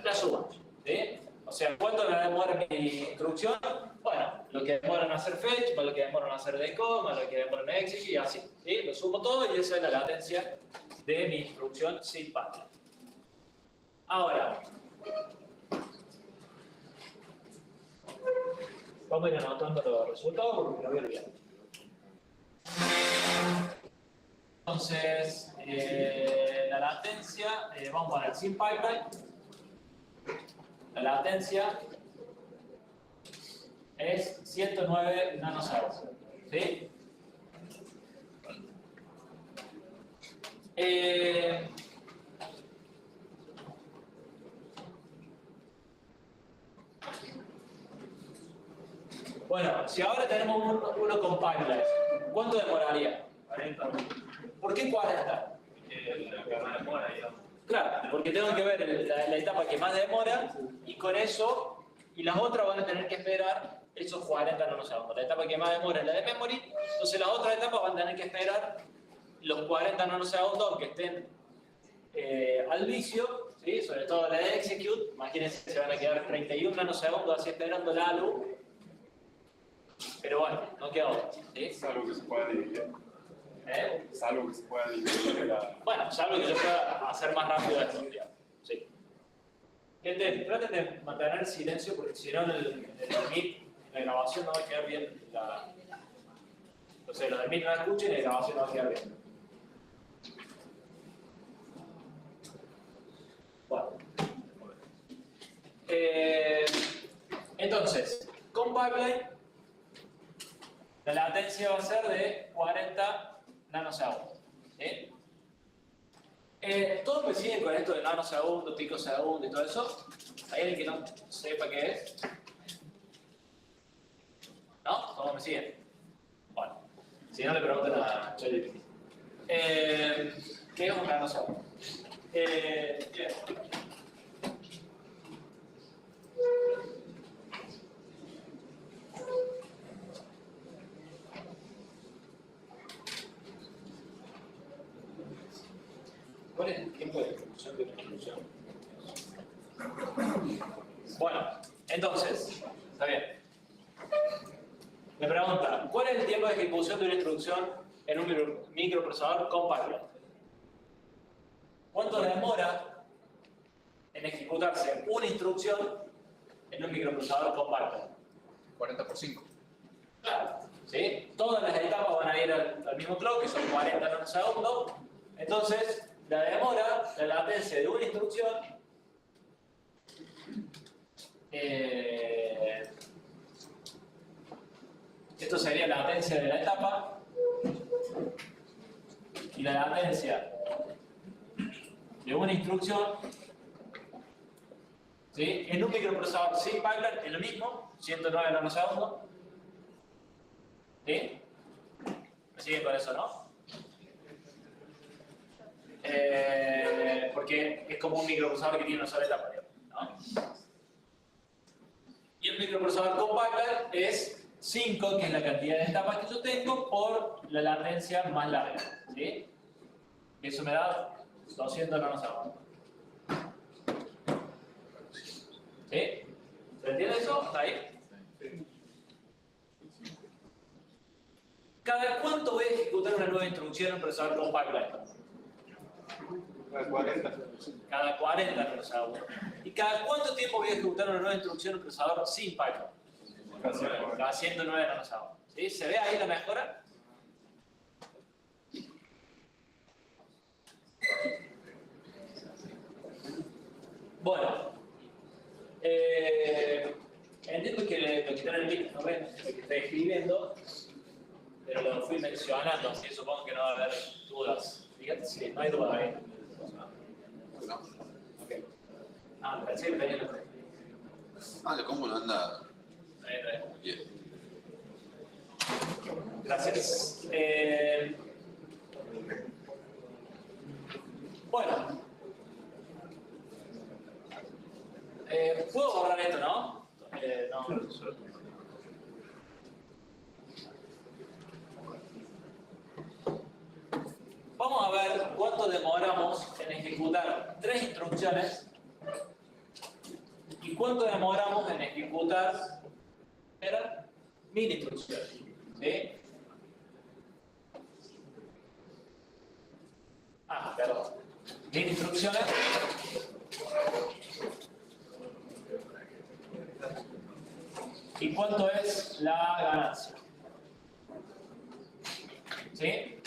La suma, ¿sí? O sea, ¿cuánto me demora mi instrucción? Bueno, lo que demora en hacer fetch, más lo que demora en hacer decode, más lo que demora en execute, y así, ¿sí? Lo sumo todo y esa es la latencia de mi instrucción sin pipeline. Ahora, Vamos a ir anotando los resultados porque me lo voy a olvidar. Entonces, la latencia, vamos a poner sin pipeline. La latencia es 109 nanosegundos. ¿Sí? Bueno, si ahora tenemos uno con pipeline, ¿cuánto demoraría? 40. ¿Por qué 40? La que más demora, digamos. Claro, porque tengo que ver la etapa que más demora y con eso, y las otras van a tener que esperar esos 40 nanosegundos. La etapa que más demora es la de memory, entonces las otras etapas van a tener que esperar los 40 nanosegundos aunque estén al vicio, ¿sí? Sobre todo la de execute. Imagínense que se van a quedar 31 nanosegundos así esperando la ALU. Pero bueno, no queda otra, ¿sí? Es algo que se pueda dividir. ¿Eh? Es algo que se pueda dividir de la... Bueno, salvo que yo pueda hacer más rápido esto, digamos. Sí. Gente, traten de mantener silencio porque si no en el Meet, en la grabación no va a quedar bien la... Entonces los del Meet no la escuchen y la grabación no va a quedar bien. Bueno. Entonces, con pipeline, la latencia va a ser de 40 nanosegundos. ¿Sí? Todos me siguen con esto de nanosegundos, picosegundos y todo eso. ¿Hay alguien que no sepa qué es? ¿No? ¿Todos me siguen? Bueno, si no le preguntan a ChatGPT. ¿Qué es un nanosegundo? ¿Cuál es el tiempo de ejecución de una instrucción? Bueno, entonces, está bien. Me pregunta, ¿cuál es el tiempo de ejecución de una instrucción en un microprocesador con pipeline? ¿Cuánto demora en ejecutarse una instrucción en un microprocesador con pipeline? 40 por 5. Claro, ¿sí? Todas las etapas van a ir al mismo clock, que son 40 nanosegundos. Entonces, la demora, la latencia de una instrucción, esto sería la latencia de la etapa, y la latencia de una instrucción, ¿sí? En un microprocesador sin pipeline es lo mismo, 109 nanosegundos. ¿Sí? ¿Me siguen con eso, no? Porque es como un microprocesador que tiene una sola etapa, ¿no? Y el microprocesador con pipeline es 5, que es la cantidad de etapas que yo tengo, por la latencia más larga, ¿sí? Eso me da 200 nanosegundos. ¿Sí? ¿Se entiende eso? ¿Está ahí? ¿Cada cuánto voy a ejecutar una nueva instrucción en un procesador con pipeline? Cada 40. Cada 40 nanosegundos. ¿Y cada cuánto tiempo voy a ejecutar una nueva instrucción en un procesador sin pipeline? Cada 109 nanosegundos. ¿Sí? ¿Se ve ahí la mejora? Bueno. Entiendo que lo que está en el link no ven lo que estoy escribiendo, pero lo fui mencionando, así que supongo que no va a haber dudas. Fíjate si no hay dudas ahí. Okay. Pensé que tenía los... ¿Cómo lo anda? Ahí. Bien. Gracias. Bueno. ¿Puedo borrar esto, no? No. Vamos a ver cuánto demoramos en ejecutar 3 instrucciones y cuánto demoramos en ejecutar 1000 instrucciones. ¿Sí? Perdón. 1000 instrucciones. ¿Y cuánto es ¿Sí?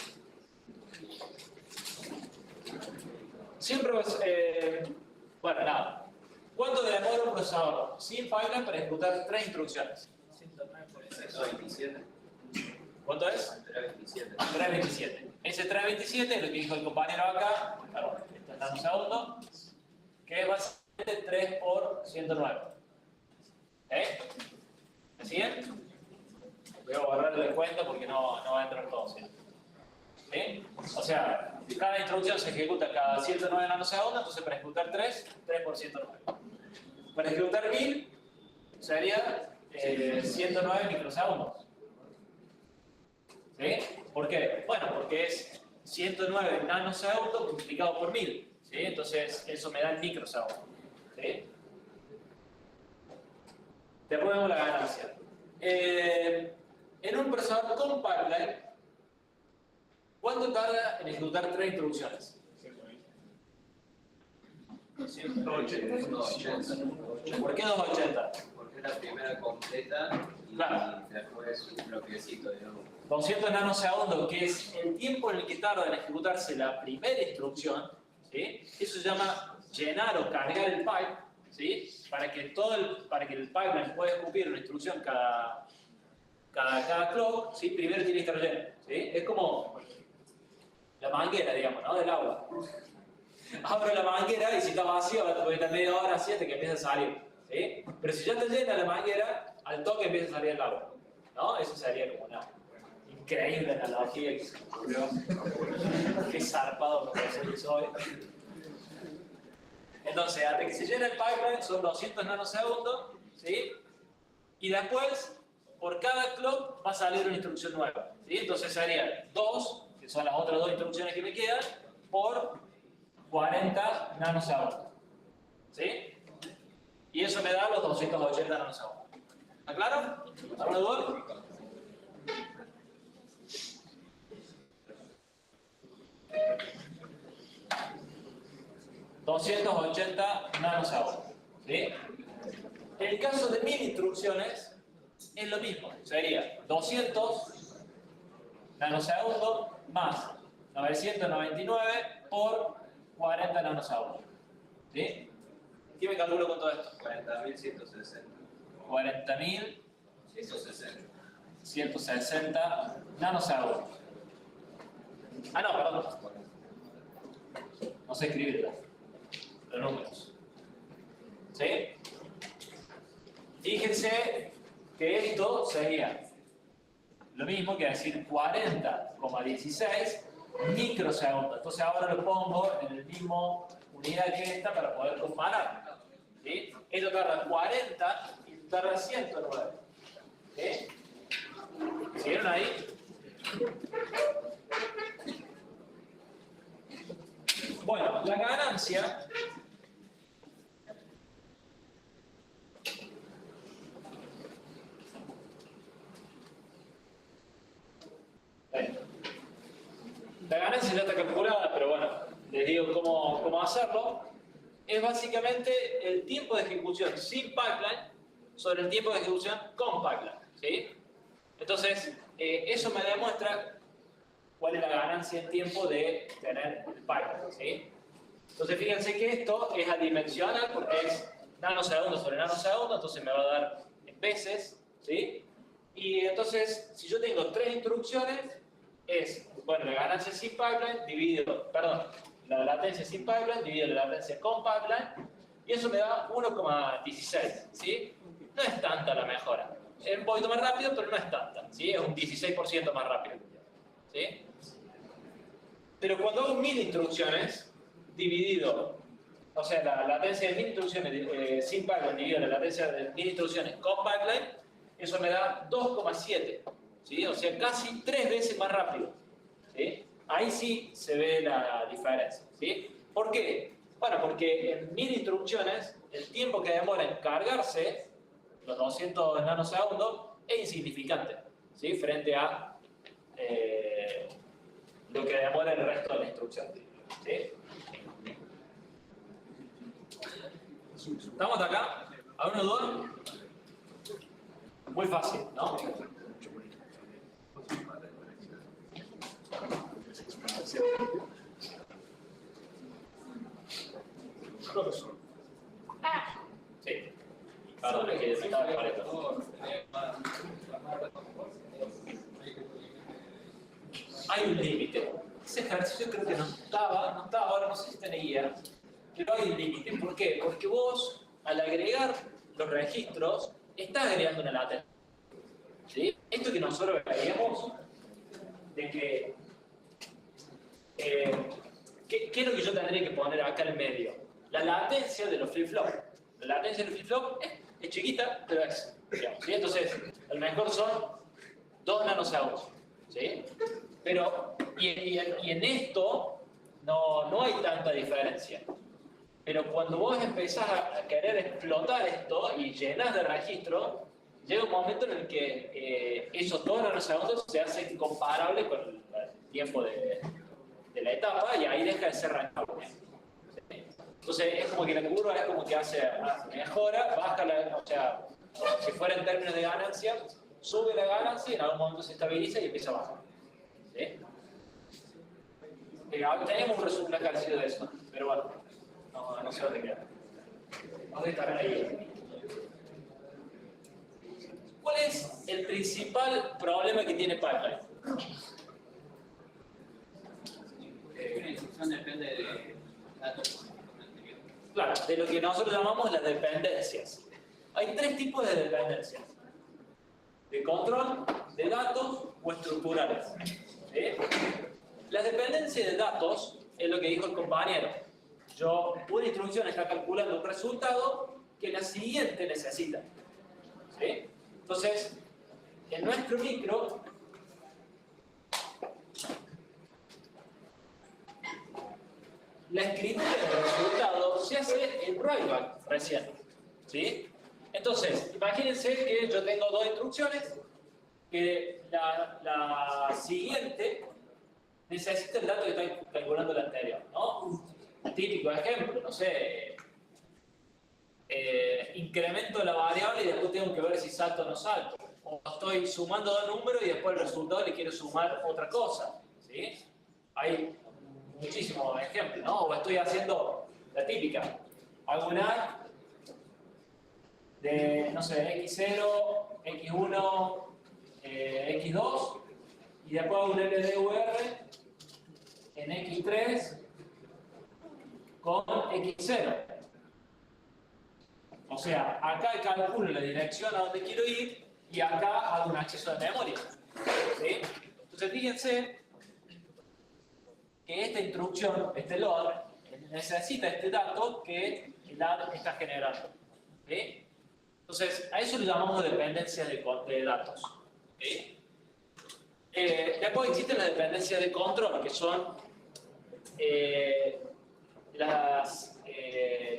Siempre, bueno, nada. ¿Cuánto demora un procesador sin pipeline para ejecutar 3 instrucciones? 127. ¿Cuánto es? 327. 327. Ese 327 es lo que dijo el compañero acá, perdón, está en un segundo, que es básicamente 3 por 109. ¿Me siguen? Voy a borrarle de cuenta porque no va a entrar todo, ¿sí? O sea, cada instrucción se ejecuta cada 109 nanosegundos, entonces para ejecutar 3 por 109. Para ejecutar 1000 sería 109 microsegundos. ¿Sí? ¿Por qué? Bueno, porque es 109 nanosegundos multiplicado por 1000. ¿Sí? Entonces eso me da el microsegundo. ¿Sí? Después vemos la ganancia. En un procesador con pipeline, ¿cuánto tarda en ejecutar 3 instrucciones? 280. ¿Por qué 280? Porque es la primera completa y Claro. después un bloquecito, digamos. 200 nanosegundos, que es el tiempo en el que tarda en ejecutarse la primera instrucción, ¿sí? Eso se llama llenar o cargar el pipe, ¿sí? Para que el pipeline pueda escupir una instrucción cada clock, ¿sí? Primero tiene que estar lleno, ¿sí? Es como la manguera, digamos, ¿no? Del agua. Abro la manguera y si está vacía voy a estar media hora así hasta que empiece a salir, ¿sí? Pero si ya está llena la manguera, al toque empieza a salir el agua, ¿no? Eso sería como una increíble analogía que se me ocurrió. Qué zarpado profesor que soy. Entonces, hasta que se llena el pipeline son 200 nanosegundos, ¿sí? Y después, por cada clock va a salir una instrucción nueva, ¿sí? Entonces serían 2, que son las otras 2 instrucciones que me quedan, por 40 nanosegundos, ¿sí? Y eso me da los 280 nanosegundos. ¿Está claro? ¿Alguna duda? $280 nanosegundos, ¿sí? En el caso de 1000 instrucciones es lo mismo, sería 200 nanosegundos más 999 por 40 nanosegundos, ¿sí? ¿Qué me calculo con todo esto? 40.160. 40.160 nanosegundos. Ah, no, perdón. No sé escribirla. Los números. ¿Sí? Fíjense que esto sería lo mismo que decir 40,16 microsegundos. Entonces ahora lo pongo en el mismo unidad que esta para poder comparar. ¿Sí? Esto tarda 40 y esto tarda 109. ¿Sí? ¿Siguieron ahí? Bueno, la ganancia ya está calculada, pero bueno, les digo cómo hacerlo. Es básicamente el tiempo de ejecución sin pipeline sobre el tiempo de ejecución con pipeline, ¿sí? Entonces, eso me demuestra cuál es la ganancia en tiempo de tener el pipeline, ¿sí? Entonces, fíjense que esto es adimensional porque es nanosegundo sobre nanosegundo, entonces me va a dar en veces, ¿sí? Y entonces, si yo tengo 3 instrucciones, es, bueno, la ganancia sin pipeline dividido, perdón, la latencia sin pipeline dividido la latencia con pipeline, y eso me da 1,16, ¿sí? No es tanta la mejora. Es un poquito más rápido, pero no es tanta, ¿sí? Es un 16% más rápido, ¿sí? Pero cuando hago 1000 instrucciones, dividido, o sea, la latencia de 1000 instrucciones sin pipeline dividido la latencia de 1000 instrucciones con pipeline, eso me da 2,7, ¿sí? O sea, casi 3 veces más rápido, ¿sí? Ahí sí se ve la diferencia, ¿sí? ¿Por qué? Bueno, porque en 1000 instrucciones, el tiempo que demora en cargarse, los 200 nanosegundos, es insignificante, ¿sí? Frente a lo que demora el resto de la instrucción, ¿sí? ¿Estamos hasta acá? ¿Alguna duda? Muy fácil, ¿no? Creo que son. Sí. Perdón, es que estaba de pareto. Hay un límite. Ese ejercicio creo que no estaba, ahora no sé si está en guía, pero hay un límite. ¿Por qué? Porque vos, al agregar los registros, estás agregando una latencia. ¿Sí? Esto que nosotros veíamos, de que, ¿qué es lo que yo tendría que poner acá en medio? La latencia de los flip-flop. La latencia de los flip-flop es chiquita, pero es. Digamos, ¿sí? Entonces, a lo mejor son 2 nanosegundos. ¿Sí? Pero, y en esto no hay tanta diferencia. Pero cuando vos empezás a querer explotar esto y llenas de registro, llega un momento en el que esos 2 nanosegundos se hacen comparables con el tiempo de la etapa y ahí deja de ser rentable. ¿Sí? Entonces es como que la curva es como que mejora, baja o sea, si fuera en términos de ganancia, sube la ganancia y en algún momento se estabiliza y empieza a bajar. ¿Sí? Tenemos un ejercicio de eso, pero bueno, no sé dónde queda. Vamos a estar ahí. ¿Cuál es el principal problema que tiene Pipeline? Una instrucción depende de datos. Claro, de lo que nosotros llamamos las dependencias. Hay 3 tipos de dependencias. De control, de datos o estructurales. ¿Sí? Las dependencias de datos es lo que dijo el compañero. Una instrucción está calculando un resultado que la siguiente necesita. ¿Sí? Entonces, en nuestro micro, la escritura del resultado se hace en writeback recién. ¿Sí? Entonces, imagínense que yo tengo 2 instrucciones, que la siguiente necesita el dato que está calculando la anterior, ¿no? Típico ejemplo, no sé, incremento la variable y después tengo que ver si salto o no salto. O estoy sumando 2 números y después el resultado le quiero sumar otra cosa. ¿Sí? Hay muchísimos ejemplos, ¿no? O estoy haciendo la típica. Hago una de, no sé, x0, x1, x2 y después hago un LDVR en x3 con x0. O sea, acá calculo la dirección a donde quiero ir y acá hago un acceso de memoria. ¿Sí? Entonces fíjense que esta instrucción, este load, necesita este dato que el dato está generando. ¿Sí? Entonces, a eso le llamamos dependencia de datos. ¿Sí? Después existen las dependencias de control, que son la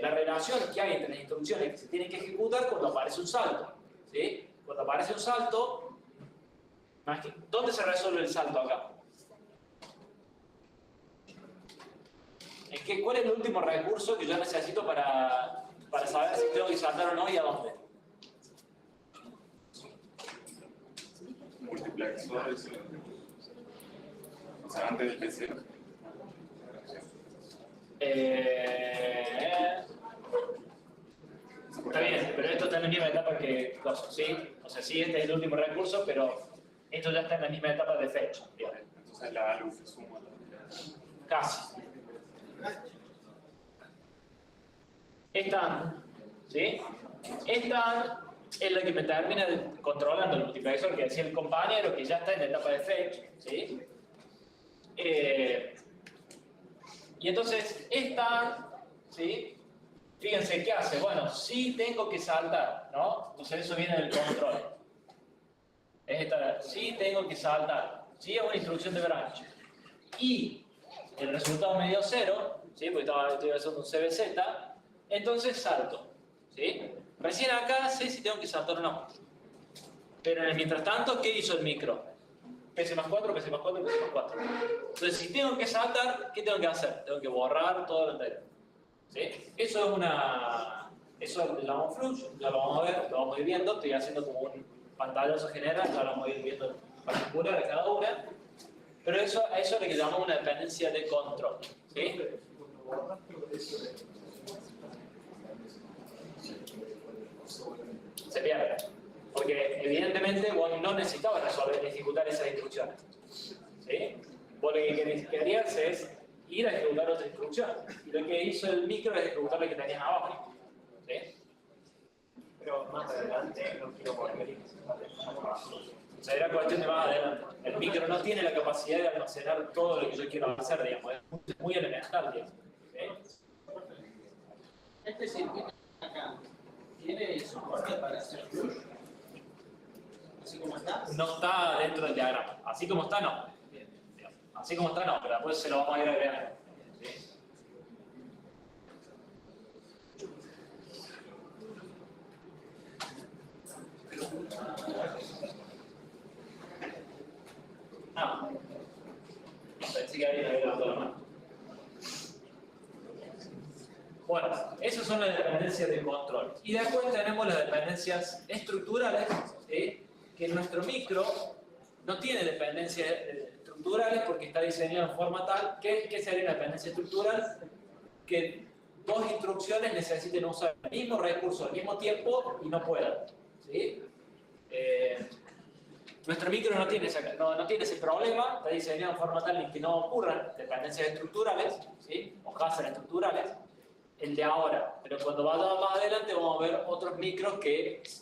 relación que hay entre las instrucciones que se tienen que ejecutar cuando aparece un salto. ¿Sí? Cuando aparece un salto, ¿dónde se resuelve el salto acá? ¿Cuál es el último recurso que yo necesito para saber si tengo que saltar o no y a dónde? Multiplexores. O sea, antes del PC. Está bien, pero esto está en la misma etapa que cosas, ¿sí? O sea, sí, este es el último recurso, pero esto ya está en la misma etapa de fetch. Entonces la ALU se suma. Casi. Esta, ¿sí? Esta es la que me termina controlando el multiplexor que decía el compañero, que ya está en la etapa de fetch, ¿sí? Y entonces esta, ¿sí? Fíjense qué hace. Bueno, sí tengo que saltar, ¿no? Entonces eso viene del control. Sí tengo que saltar. Sí es una instrucción de branch. Y el resultado me dio 0, ¿sí? Porque estoy haciendo un CBZ, entonces salto. ¿Sí? Recién acá sé si tengo que saltar o no. Pero en el mientras tanto, ¿qué hizo el micro? PC más 4, PC más 4, PC más 4. Entonces, si tengo que saltar, ¿qué tengo que hacer? Tengo que borrar todo lo anterior. ¿Sí? Eso es lo llamamos flush, ya lo vamos a ver, lo vamos a ir viendo. Estoy haciendo como un pantallazo general, ya lo vamos a ir viendo en particular a cada una. Pero a eso es lo que llamamos una dependencia de control. ¿Sí? Se pierde. Porque evidentemente vos no necesitabas ejecutar esas instrucciones. ¿Sí? Vos lo que querías es ir a ejecutar otra instrucción. Y lo que hizo el micro es ejecutar lo que tenías abajo. ¿Sí? Pero más adelante no quiero volver. O sea, era cuestión de más adelante. El micro no tiene la capacidad de almacenar todo lo que yo quiero hacer, digamos. Es muy elemental, digamos. ¿Sí? Este circuito acá tiene soporte para hacer flush. Así como está. No está dentro del diagrama. Así como está, no. Así como está, no, pero después se lo vamos a ir agregando. ¿Sí? Ah, pensé que había levantado la mano. Bueno, esas son las dependencias de control. Y después tenemos las dependencias estructurales, ¿sí? Que nuestro micro no tiene dependencias estructurales porque está diseñado en forma tal que sería una dependencia estructural que dos instrucciones necesiten usar el mismo recurso al mismo tiempo y no puedan. ¿Sí? Nuestro micro no tiene ese problema, está diseñado en forma tal en que no ocurran dependencias estructurales, ¿sí? O hazards estructurales, el de ahora. Pero cuando vayamos más adelante vamos a ver otros micros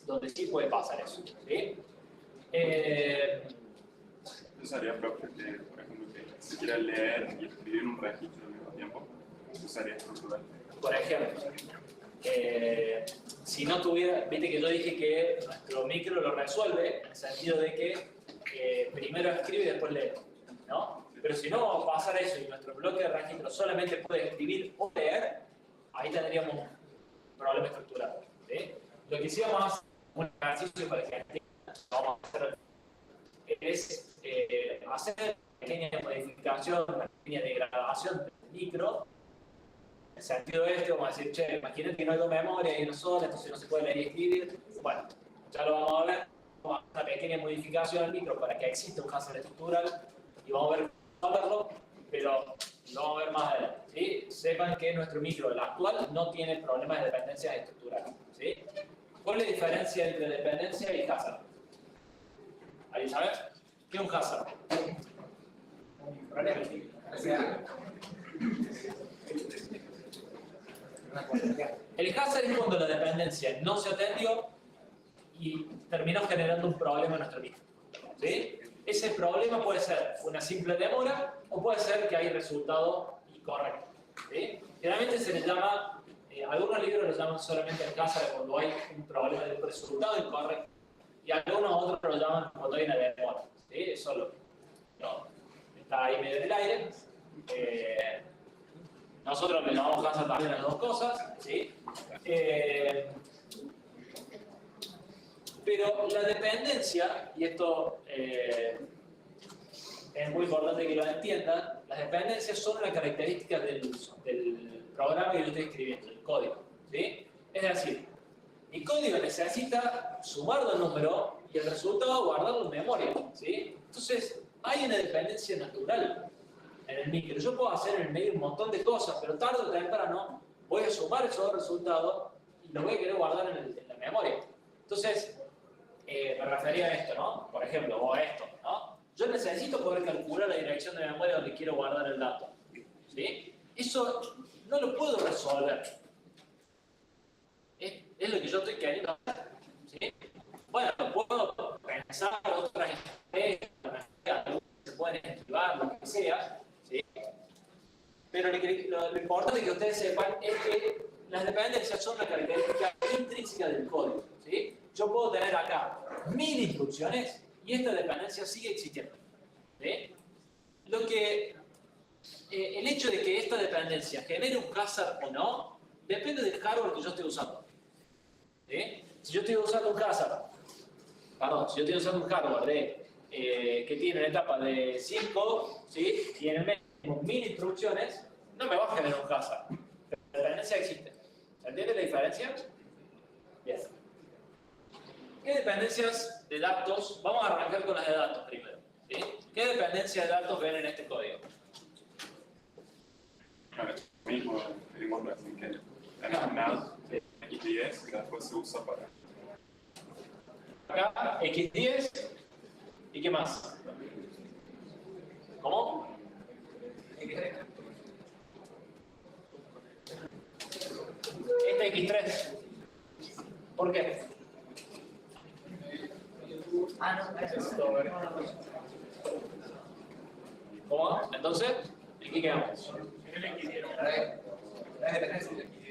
donde sí puede pasar eso. ¿Sí? Usaría propio que, por ejemplo, que se quiera leer y escribir un registro al mismo tiempo. Usaría estructural. Por ejemplo, si no tuviera, viste que yo dije que nuestro micro lo resuelve en el sentido de que primero escribe y después lee, ¿no? Pero si no va a pasar eso y nuestro bloque de registro solamente puede escribir o leer, ahí tendríamos un problema estructural. ¿Sí? Lo que sí vamos a hacer, un ejercicio para que vamos a hacer es hacer una pequeña modificación, una pequeña degradación del micro. En el sentido vamos a decir, che, imagínate que no hay memoria y no sola, entonces no se puede leer y escribir. Bueno, ya lo vamos a ver. Vamos a hacer una pequeña modificación al micro para que exista un hazard estructural y vamos a ver cómo verlo, pero lo vamos a ver más adelante. ¿Sí? Sepan que nuestro micro, el actual, no tiene problemas de dependencias estructurales. ¿Sí? ¿Cuál es la diferencia entre dependencia y hazard? ¿Alguien sabe? ¿Qué es un hazard? O sea, el hazard es cuando la dependencia no se atendió y terminó generando un problema en nuestro micro. ¿Sí? Ese problema puede ser una simple demora o puede ser que hay resultado incorrecto. ¿Sí? Generalmente se le llama, algunos libros lo llaman solamente el hazard cuando hay un problema de un resultado incorrecto y algunos otros lo llaman cuando hay una demora. ¿Sí? Eso está ahí medio en el aire. Nosotros le llamamos hazard también a las dos cosas. ¿Sí? Pero la dependencia, y esto es muy importante que lo entiendan, las dependencias son una característica del programa que yo estoy escribiendo, el código. ¿Sí? Es decir, mi código necesita sumar dos números y el resultado guardarlo en memoria. ¿Sí? Entonces, hay una dependencia natural en el micro. Yo puedo hacer en el medio un montón de cosas, pero tarde o temprano voy a sumar esos dos resultados y los voy a querer guardar en la memoria. Entonces, me refería a esto, ¿no? Por ejemplo, o a esto, ¿no? Yo necesito poder calcular la dirección de memoria donde quiero guardar el dato. ¿Sí? Eso no lo puedo resolver. Es lo que yo estoy queriendo hacer. ¿Sí? Bueno, puedo pensar otras estrategias, se pueden esquivar, lo que sea. ¿Sí? Pero lo importante que ustedes sepan es que las dependencias son una característica intrínseca del código. ¿Sí? Yo puedo tener acá 1000 instrucciones y esta dependencia sigue existiendo. ¿Sí? El hecho de que esta dependencia genere un hazard o no, depende del hardware que yo esté usando. ¿Sí? Si yo estoy usando un hardware que tiene una etapa de 5, ¿sí? Y en el medio 1000 instrucciones, no me va a generar un hazard. Pero la dependencia existe. ¿Se entiende la diferencia? Bien. ¿Qué dependencias de datos? Vamos a arrancar con las de datos primero. ¿Sí? ¿Qué dependencia de datos ven en este código? A ver, mismo pedimos así que tenemos nav x10 que después se usa para. Acá, x10, ¿y qué más? ¿Cómo? Este x3. ¿Por qué? ¿Cómo? Entonces, ¿en qué quedamos?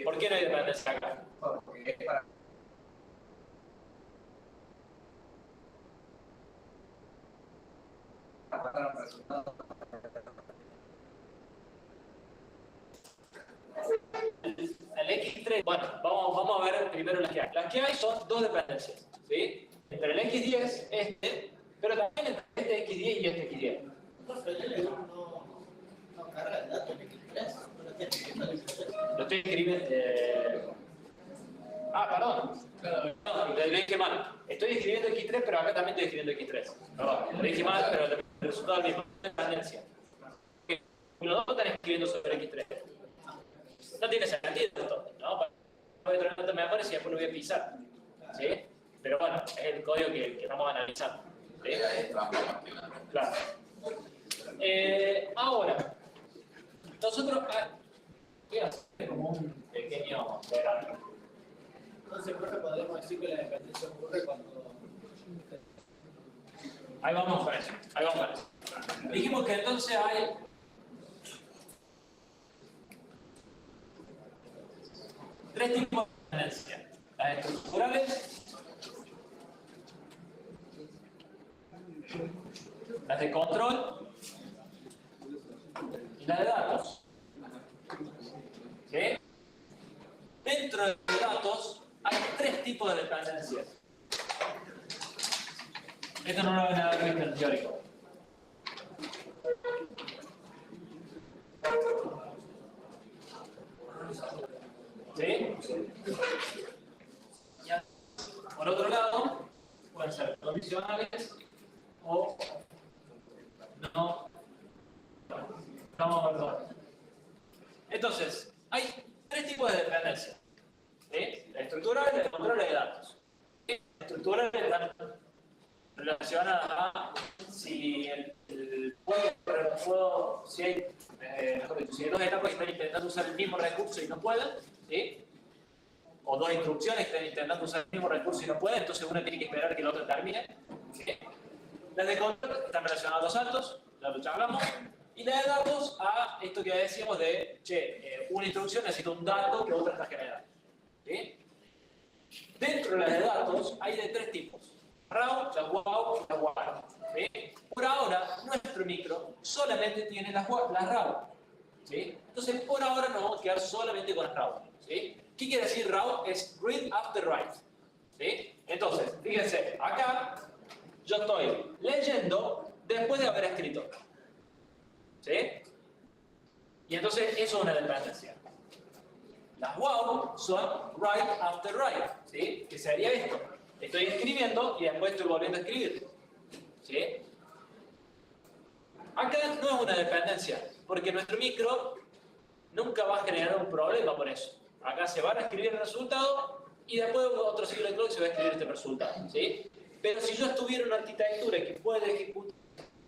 ¿Por qué no hay dependencia acá? Porque es para pasar un resultado. El X3, bueno, vamos a ver primero las que hay. Las que hay son dos dependencias, ¿sí? Entre el X10, pero también entre este X10 y este X10. No carga el dato en X3, no lo estoy escribiendo en X3. Lo estoy escribiendo. Perdón. No, lo dije mal. Estoy escribiendo X3, pero acá también estoy escribiendo X3. Perdón, lo dije mal, pero el resultado es la misma dependencia. Los dos están escribiendo sobre X3. No tiene sentido esto, ¿no? Voy a traer tantas memorias y después lo voy a pisar. ¿Sí? Pero bueno, es el código que estamos analizando. ¿Sí? Es trampa particular. Claro. Ahora, nosotros voy a hacer como un pequeño verano. Entonces, profe, podemos decir que la dependencia ocurre cuando... Ahí vamos con eso. Dijimos que entonces hay tres tipos de dependencia. Las estructurales, las de control y las de datos. ¿Sí? Dentro de los datos hay tres tipos de dependencias. Esto no lo van a ver visto en teórico. ¿Sí? Ya. Por otro lado, pueden ser condicionales o no. Entonces, hay tres tipos de dependencia. ¿Sí? La estructural, la de control y de datos. La estructural están relacionadas a si el juego, si hay dos etapas que están intentando usar el mismo recurso y no pueden, ¿sí? O dos instrucciones que están intentando usar el mismo recurso y no pueden, entonces uno tiene que esperar que el otro termine. ¿Sí? Las de control están relacionadas a los saltos, ya lo charlamos, y las de datos a esto que decíamos de, una instrucción necesita un dato que otra está generando. ¿Sí? Dentro de las de datos hay de tres tipos. RAW, la WAV y la WAR. ¿Sí? Por ahora, nuestro micro solamente tiene las RAW. ¿Sí? Entonces, por ahora nos vamos a quedar solamente con las RAW. ¿Sí? ¿Qué quiere decir RAW? Es Read After Write. ¿Sí? Entonces, fíjense, acá yo estoy leyendo después de haber escrito. ¿Sí? Y entonces, eso es una dependencia. Las WAV son Write After Write. ¿Sí? Que sería esto. Estoy escribiendo y después estoy volviendo a escribir. ¿Sí? Acá no es una dependencia, porque nuestro micro nunca va a generar un problema por eso. Acá se van a escribir el resultado y después otro ciclo de clock se va a escribir este resultado. ¿Sí? Pero si yo estuviera en una arquitectura que puede ejecutar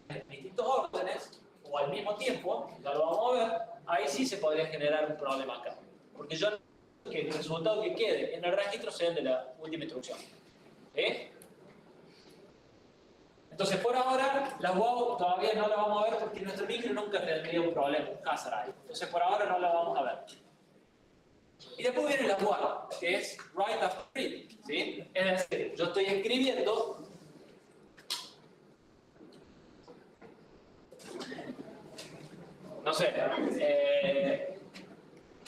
en distintos órdenes o al mismo tiempo, ya lo vamos a ver, ahí sí se podría generar un problema acá. Porque yo que el resultado que quede en el registro sea el de la última instrucción. ¿Sí? Entonces, por ahora, las WAV todavía no la vamos a ver porque nuestro micro nunca tendría un problema, un hazard ahí. Entonces, por ahora no la vamos a ver. Y después viene la WAR, que es Write After Read. ¿Sí? Es decir, yo estoy escribiendo no sé,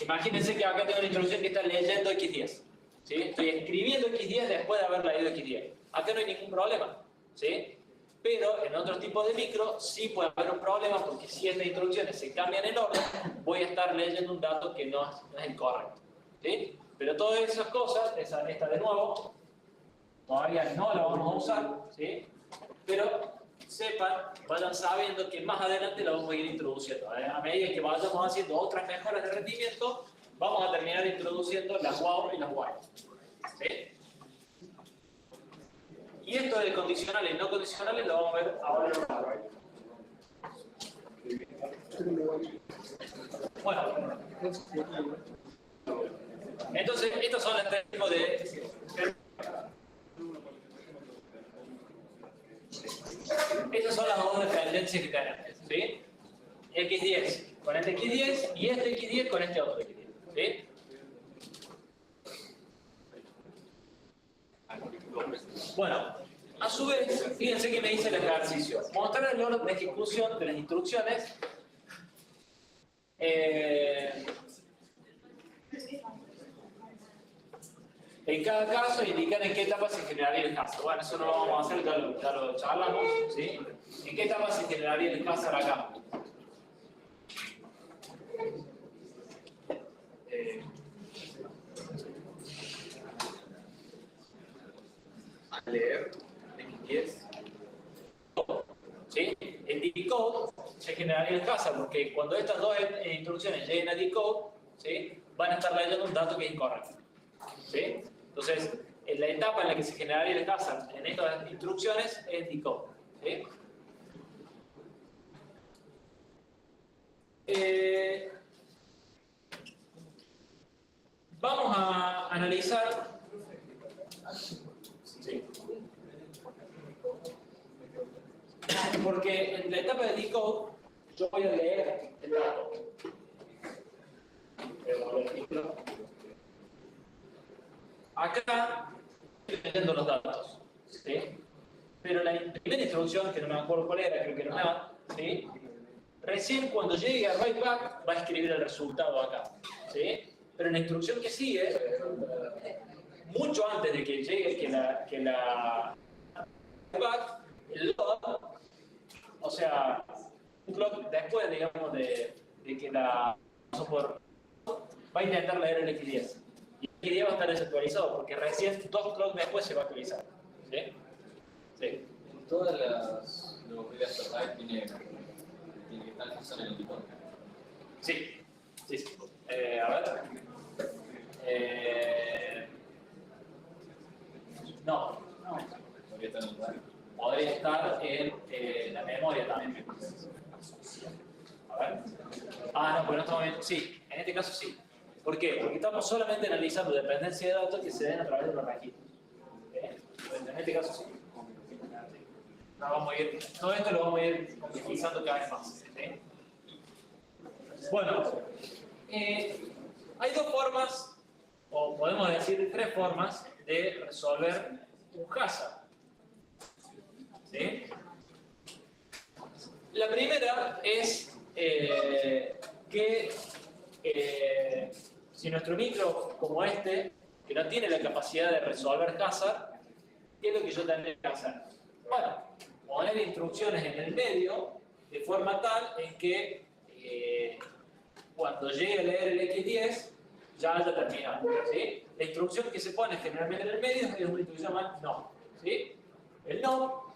imagínense que acá tengo una instrucción que está leyendo X10. ¿Sí? Estoy escribiendo X10 después de haber leído X10. Acá no hay ningún problema. ¿Sí? Pero en otros tipos de micro sí puede haber un problema porque si estas instrucciones se cambian el orden, voy a estar leyendo un dato que no es el correcto. ¿Sí? Pero todas esas cosas, esta de nuevo, todavía no la vamos a usar, ¿sí? Pero sepan, vayan sabiendo que más adelante la vamos a ir introduciendo. A medida que vayamos haciendo otras mejoras de rendimiento, vamos a terminar introduciendo las wow y las while. ¿Sí? Y esto de condicionales y no condicionales lo vamos a ver ahora. Bueno, entonces estos son los tipos de... Estas son las dos dependencias que tenemos, ¿sí? X10 con este X10 y este X10 con este otro X10, ¿sí? Bueno, a su vez, fíjense que me dice el ejercicio. Mostrar el orden de ejecución de las instrucciones. En cada caso, indicar en qué etapa se generaría el caso. Bueno, eso no lo vamos a hacer, ya lo charlamos, ¿sí? ¿En qué etapa se generaría el caso acá? A leer X10. ¿Sí? En decode se generaría el caso, porque cuando estas dos instrucciones lleguen a decode, ¿sí? Van a estar leyendo un dato que es incorrecto. ¿Sí? Entonces, en la etapa en la que se generaría el caso en estas instrucciones es decode. ¿Sí? Vamos a analizar. Sí. Porque en la etapa de decode yo voy a leer el dato. Acá estoy leyendo los datos, ¿sí? Pero la primera instrucción, que no me acuerdo cuál era, creo que era nada, ¿sí? Recién cuando llegue a write back va a escribir el resultado acá, ¿sí? Pero en la instrucción que sigue, mucho antes de que llegue que la back, el load, o sea, un clock después, digamos, de que la por va a intentar leer el X10. Y el X10 va a estar desactualizado porque recién 2 clocks después se va a actualizar. ¿Sí? Sí. Todas las bibliotecas totales tiene que estar en el editor. Sí. Sí, sí. A ver. No. Podría estar en el lugar. Podría estar en la memoria también. A ver. Ah, no, porque no estamos viendo. Sí, en este caso sí. ¿Por qué? Porque estamos solamente analizando dependencia de datos que se den a través de los registros. En este caso sí. No, vamos a ir, todo esto lo vamos a ir complejizando cada vez más. ¿Sí? Bueno, hay dos formas, o podemos decir 3 formas de resolver un hazard. ¿Sí? La primera es que si nuestro micro, como este, que no tiene la capacidad de resolver hazard, ¿qué es lo que yo tendría que hacer? Bueno, poner instrucciones en el medio de forma tal en que cuando llegue a leer el X10 ya haya terminado. ¿Sí? La instrucción que se pone generalmente en el medio es una instrucción más no. ¿Sí? El no,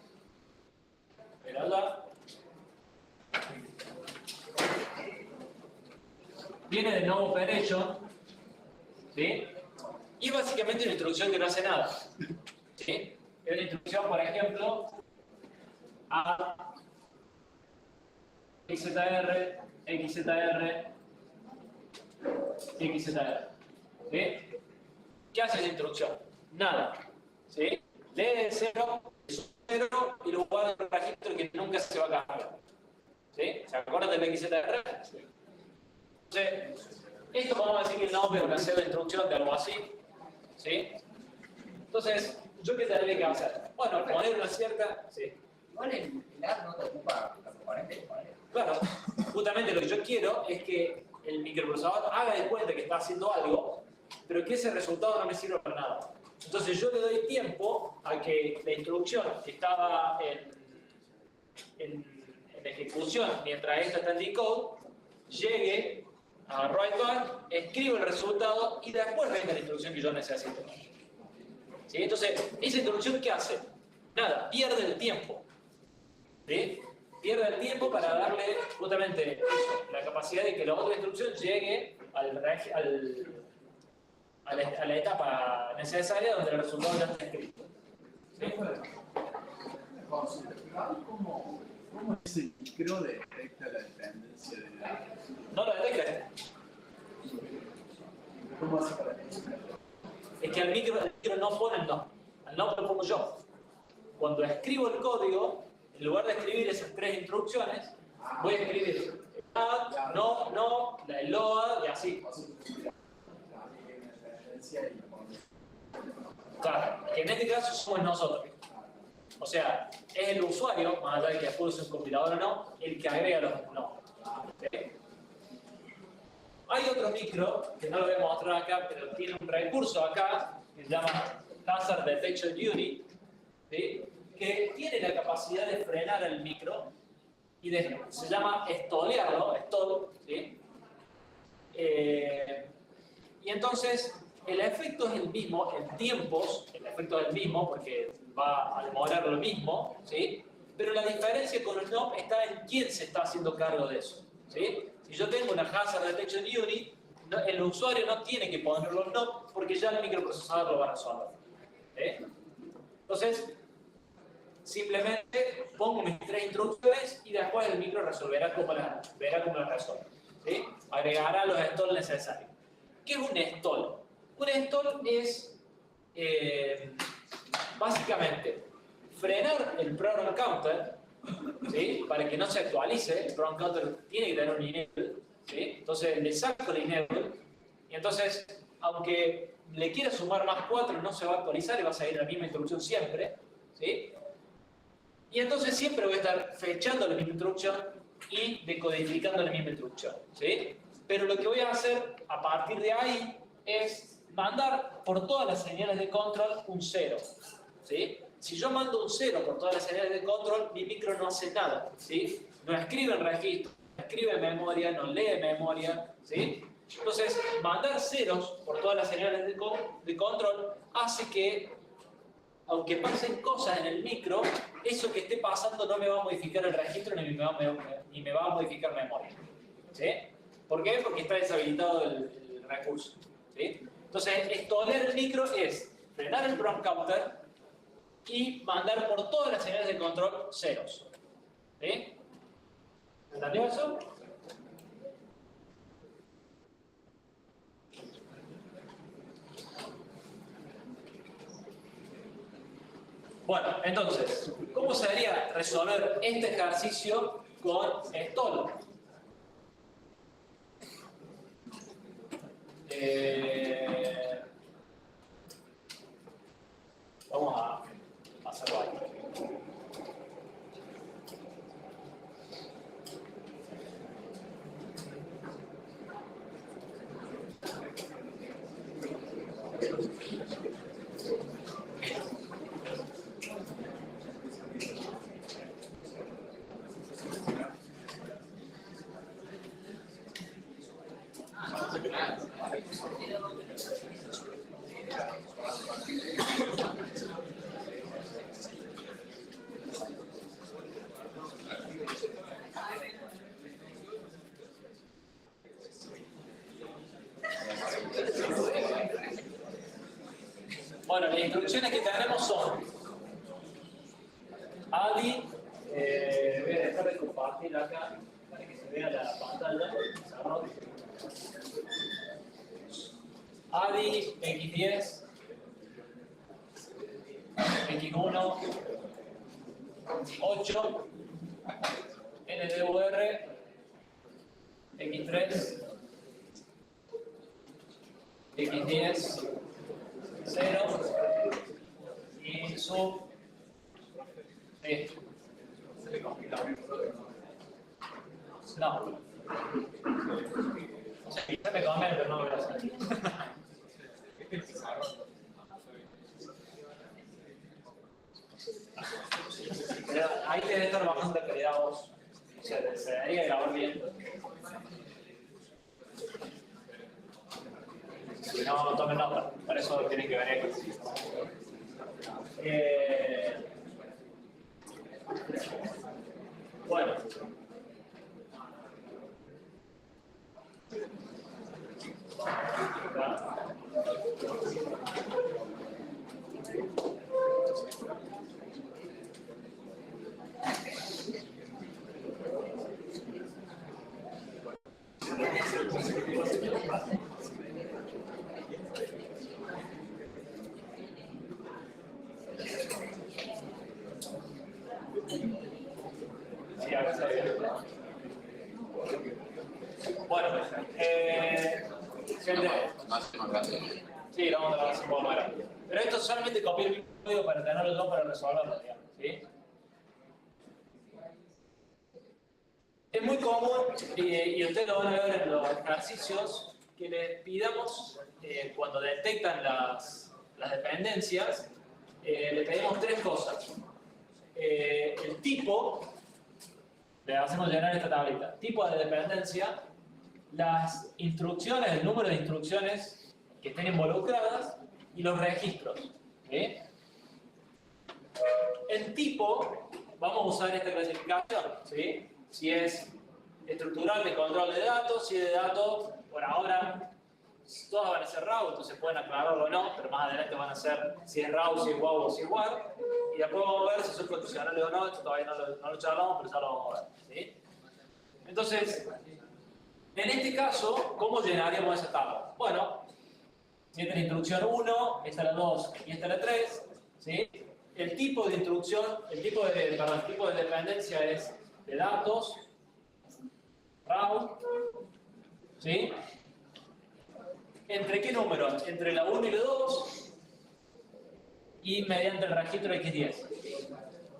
el hablar, viene de no operation, ¿sí? Y básicamente una instrucción que no hace nada. ¿Sí? Es una instrucción, por ejemplo, a XZR, XZR, XZR. ¿Sí? ¿Qué hace esa instrucción? Nada. ¿Sí? Lee de 0 y lo guarda en un registro que nunca se va a cambiar. ¿Sí? ¿Se acuerdan del XZR? Sí. Entonces, esto vamos a decir que el nombre es una pseudo instrucción de algo así. ¿Sí? Entonces, ¿yo qué tendría que hacer? Bueno, poner una cierta... Sí. Igual el AR no te ocupa la componente. Claro, justamente lo que yo quiero es que el microprocesador haga de cuenta que está haciendo algo, pero que ese resultado no me sirva para nada. Entonces yo le doy tiempo a que la instrucción que estaba en ejecución mientras esta está en decode, llegue a write back, escribo el resultado y después venga la instrucción que yo necesito. ¿Sí? Entonces, esa instrucción, ¿qué hace? Nada, pierde el tiempo. ¿sí? Pierde el tiempo para darle justamente eso, la capacidad de que la otra instrucción llegue a la etapa necesaria donde el resultado ya está escrito. ¿Sí? ¿Cómo ese micro detecta la dependencia de la... No lo detecta. ¿Cómo hace para detectarlo? Es que el micro no pone el no. El no lo pongo yo. Cuando escribo el código, en lugar de escribir esas 3 instrucciones, voy a escribir add, no, el load y así. Claro, que en este caso somos nosotros. O sea, es el usuario, más allá de que después use un compilador o no, el que agrega los no. ¿Okay? Hay otro micro, que no lo voy a mostrar acá, pero tiene un recurso acá, que se llama Hazard Detection Unit, ¿sí? Que tiene la capacidad de frenar el micro y se llama estolearlo, stall, ¿sí? Y entonces el efecto es el mismo, en tiempos, el efecto es el mismo porque va a demorar lo mismo, ¿sí? Pero la diferencia con el NOP está en quién se está haciendo cargo de eso, ¿sí? Si yo tengo una Hazard Detection Unit, el usuario no tiene que poner los NOP porque ya el microprocesador lo va a resolver, ¿sí? Entonces, simplemente pongo mis 3 instrucciones y después el micro resolverá verá cómo las resuelve, ¿sí? Agregará los stalls necesarios. ¿Qué es un stall? Un stall es básicamente frenar el program counter, ¿sí? Para que no se actualice. El program counter tiene que tener un enable, ¿sí? Entonces le saco el enable y entonces, aunque le quiera sumar más 4, no se va a actualizar y va a seguir la misma instrucción siempre, ¿sí? Y entonces siempre voy a estar fechando la misma instrucción y decodificando la misma instrucción, ¿sí? Pero lo que voy a hacer a partir de ahí es mandar por todas las señales de control un 0, ¿sí? Si yo mando un 0 por todas las señales de control, mi micro no hace nada, ¿sí? No escribe en registro, no escribe en memoria, no lee en memoria, ¿sí? Entonces, mandar ceros por todas las señales de control hace que, aunque pasen cosas en el micro, eso que esté pasando no me va a modificar el registro ni me va a modificar memoria, ¿sí? ¿Por qué? Porque está deshabilitado el recurso, ¿sí? Entonces, estolear el micro es frenar el program counter y mandar por todas las señales de control ceros, ¿sí? ¿Entendió eso? Bueno, entonces, ¿cómo se debería resolver este ejercicio con stall? Vamos a hacerlo ahí. Bueno, las instrucciones que tenemos son ADI, voy a dejar de compartir acá para que se vea la pantalla. ADI X10, X1, 8, NDVR, X3, X10, 0 y sub no. Se me comen, pero no lo voy a hacer. Pero ahí debe estar bajando la calidad vos. O sea, se debería grabar bien. Si no, tomen nota. Para eso tienen que venir aquí. Bueno. Sí, acá está bien. Bueno, gente, No hace más grande. sí, lo vamos a hacer un poco más grande. Pero esto solamente copié el código para tenerlo yo para resolverlo, digamos, ¿sí? Es muy común, y ustedes lo van a ver en los ejercicios, que les pidamos, cuando detectan las dependencias, le pedimos tres cosas. El tipo, le hacemos llenar esta tablita, tipo de dependencia, las instrucciones, el número de instrucciones que estén involucradas y los registros. ¿Sí? El tipo, vamos a usar esta clasificación, ¿sí? Si es estructural de control de datos, si es de datos, por ahora todas van a ser RAW, entonces pueden aclararlo o no, pero más adelante van a ser si es RAW, si es WAV o si es WAR, y después vamos a ver si son condicionales o no, esto todavía no lo charlamos, pero ya lo vamos a ver. ¿Sí? Entonces, en este caso, ¿cómo llenaríamos esa tabla? Bueno, si esta es la instrucción 1, esta es la 2 y esta es la 3, ¿sí? El tipo de instrucción, el tipo de dependencia es de datos, RAW, ¿sí? ¿Entre qué números? Entre la 1 y la 2 y mediante el registro X10.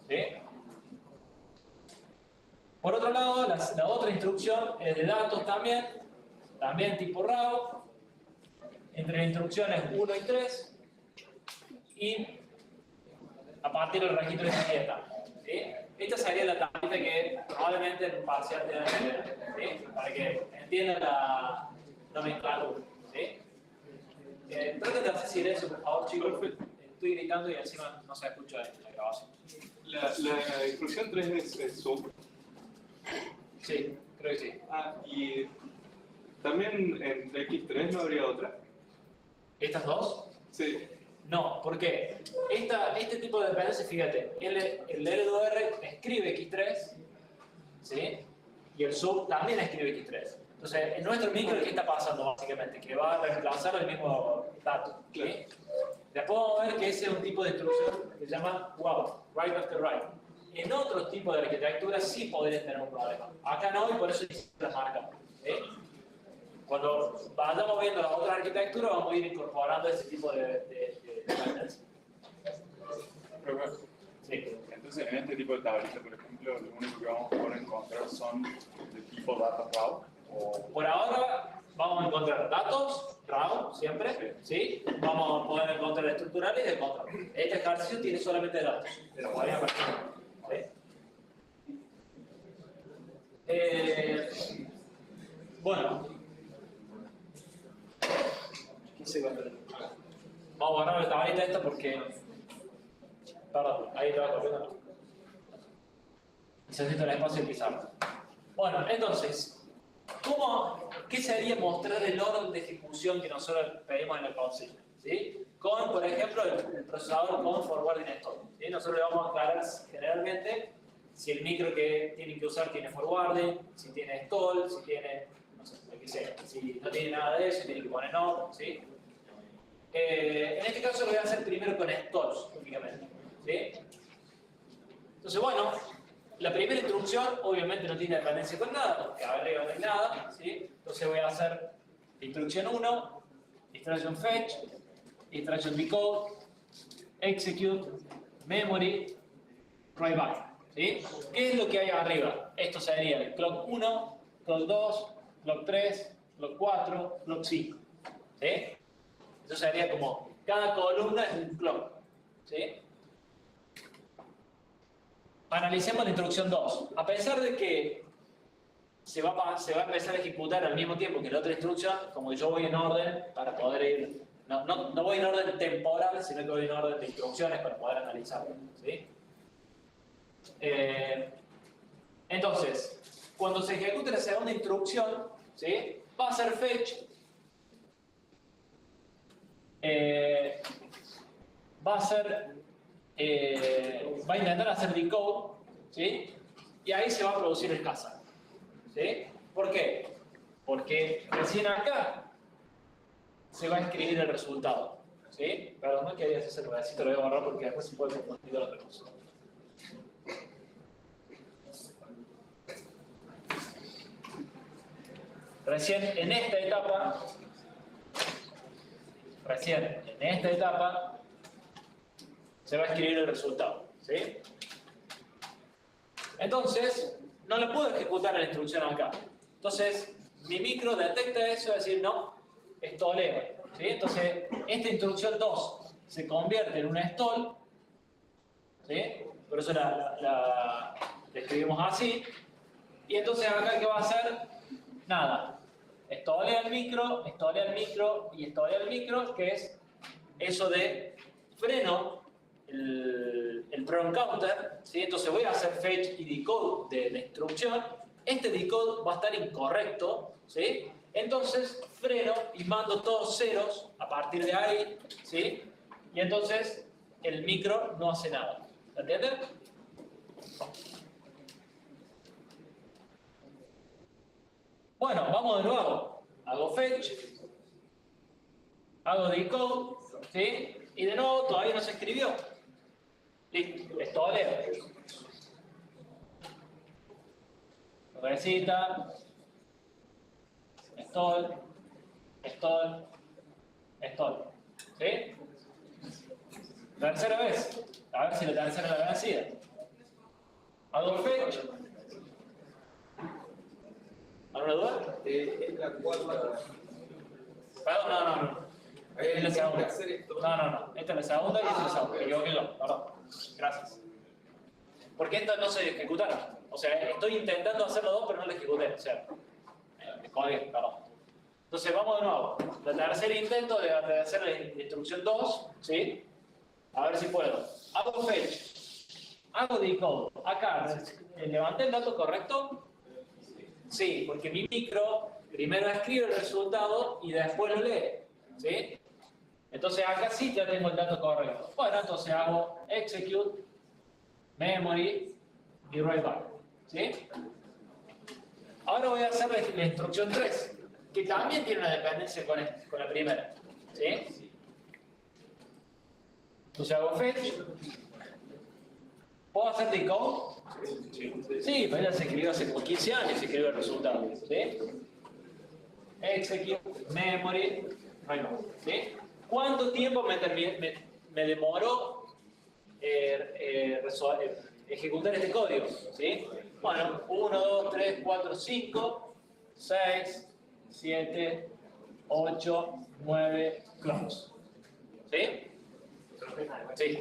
¿Sí? Por otro lado, la otra instrucción es de datos también tipo RAW, entre las instrucciones 1 y 3 y a partir del registro X10. ¿Sí? Esta sería la tablita que probablemente en un parcial te dan, ¿sí? Para que entiendan la nomenclatura. ¿Sí? Traten de hacer silencio, por favor, chicos. Estoy gritando y encima no se escucha en la grabación. La instrucción 3 es sub. Sí, creo que sí. Ah, y también en X3 no habría otra. ¿Estas dos? Sí. No, porque este tipo de dependencia, fíjate, el L2R escribe X3, ¿sí? Y el sub también escribe X3. Entonces, en nuestro micro, ¿qué está pasando básicamente? Que va a reemplazar el mismo dato. ¿Sí? Claro. Después vamos a ver que ese es un tipo de instrucción que se llama WAV, Write After Write. En otros tipos de arquitectura sí podrías tener un problema. Acá no, y por eso las marcamos. ¿Sí? Cuando vayamos viendo las otras arquitecturas, vamos a ir incorporando ese tipo de dependencia. Sí. Entonces, en este tipo de tablita, por ejemplo, lo único que vamos a poder encontrar son de tipo data RAW. Por ahora vamos a encontrar datos, RAW, siempre, ¿sí? Vamos a poder encontrar estructurales y de control. Este ejercicio tiene solamente datos, pero podría aparecer. ¿Sí? Bueno. Vamos a borrar la tablita esta porque... Perdón, ahí te va corriendo. Necesito el espacio de pizarra. Bueno, entonces... ¿Qué sería mostrar el orden de ejecución que nosotros pedimos en el consigna? ¿Sí? Con, por ejemplo, el procesador con forwarding stall. ¿Sí? Nosotros le vamos a aclarar generalmente si el micro que tienen que usar tiene forwarding, si tiene stall, si tiene, no sé, lo que sea. Si no tiene nada de eso, tiene que poner no. ¿Sí? En este caso lo voy a hacer primero con stalls, únicamente. ¿Sí? Entonces, bueno. La primera instrucción obviamente no tiene dependencia con nada, porque arriba no hay nada, ¿sí? Entonces voy a hacer instrucción 1, instruction fetch, instruction decode, execute, memory, write back, ¿sí? ¿Qué es lo que hay arriba? Esto sería el clock 1, clock 2, clock 3, clock 4, clock 5, ¿sí? Eso sería como, cada columna es un clock, ¿sí? Analicemos la instrucción 2. A pesar de que se va a empezar a ejecutar al mismo tiempo que la otra instrucción, como yo voy en orden para poder ir... No voy en orden temporal, sino que voy en orden de instrucciones para poder analizarlo. ¿Sí? Entonces, cuando se ejecute la segunda instrucción, ¿sí? Va a hacer fetch, va a intentar hacer decode, ¿sí? Y ahí se va a producir el casa, ¿sí? ¿Por qué? Porque recién acá se va a escribir el resultado, ¿sí? Perdón, no quería hacer el pedacito, lo voy a borrar porque después se puede confundir con otra cosa. Recién en esta etapa, se va a escribir el resultado, ¿sí? Entonces, no le puedo ejecutar la instrucción acá. Entonces, mi micro detecta eso y va a decir, no, esto leve, ¿sí? Entonces, esta instrucción 2 se convierte en una stall, ¿sí? Por eso la escribimos así. Y entonces acá, ¿qué va a hacer? Nada. Estolea el micro y estolea el micro, que es eso de freno el program counter, ¿sí? Entonces voy a hacer fetch y decode de la instrucción. Este decode va a estar incorrecto, ¿sí? Entonces freno y mando todos ceros a partir de ahí, ¿sí? Y entonces el micro no hace nada. ¿Entienden? Bueno, vamos de nuevo. Hago fetch, hago decode, ¿sí? Y de nuevo todavía no se escribió. Listo, esto leo. Recita, stall, ¿sí? Tercera vez. A ver si la tercera es la vencida. Hago fetch. ¿Alguna duda? Es la cuarta. Perdón, no. Es la segunda. No. Esta es la segunda y esta es la segunda. Me equivoqué yo, perdón. Gracias. Porque estas no se ejecutaron. O sea, estoy intentando hacerlo dos, pero no lo ejecuté. O sea, me colgué, perdón. Entonces vamos de nuevo. El tercer intento de hacer la instrucción 2, ¿sí? A ver si puedo. Hago fetch. Hago decode. Acá, ¿levanté el dato correcto? Sí, porque mi micro primero escribe el resultado y después lo lee, ¿sí? Entonces acá sí ya tengo el dato correcto. Bueno, entonces hago execute, memory y write back, ¿sí? Ahora voy a hacer la instrucción 3, que también tiene una dependencia con la primera, ¿sí? Entonces hago fetch. ¿Puedo hacer decode? Sí, pero ya se escribió hace como 15 años, se escribió el resultado, ¿sí? Execute, memory, ¿sí? ¿Cuánto tiempo me demoró ejecutar este código? ¿Sí? Bueno, 1, 2, 3, 4, 5, 6, 7, 8, 9, close. ¿Sí? Sí.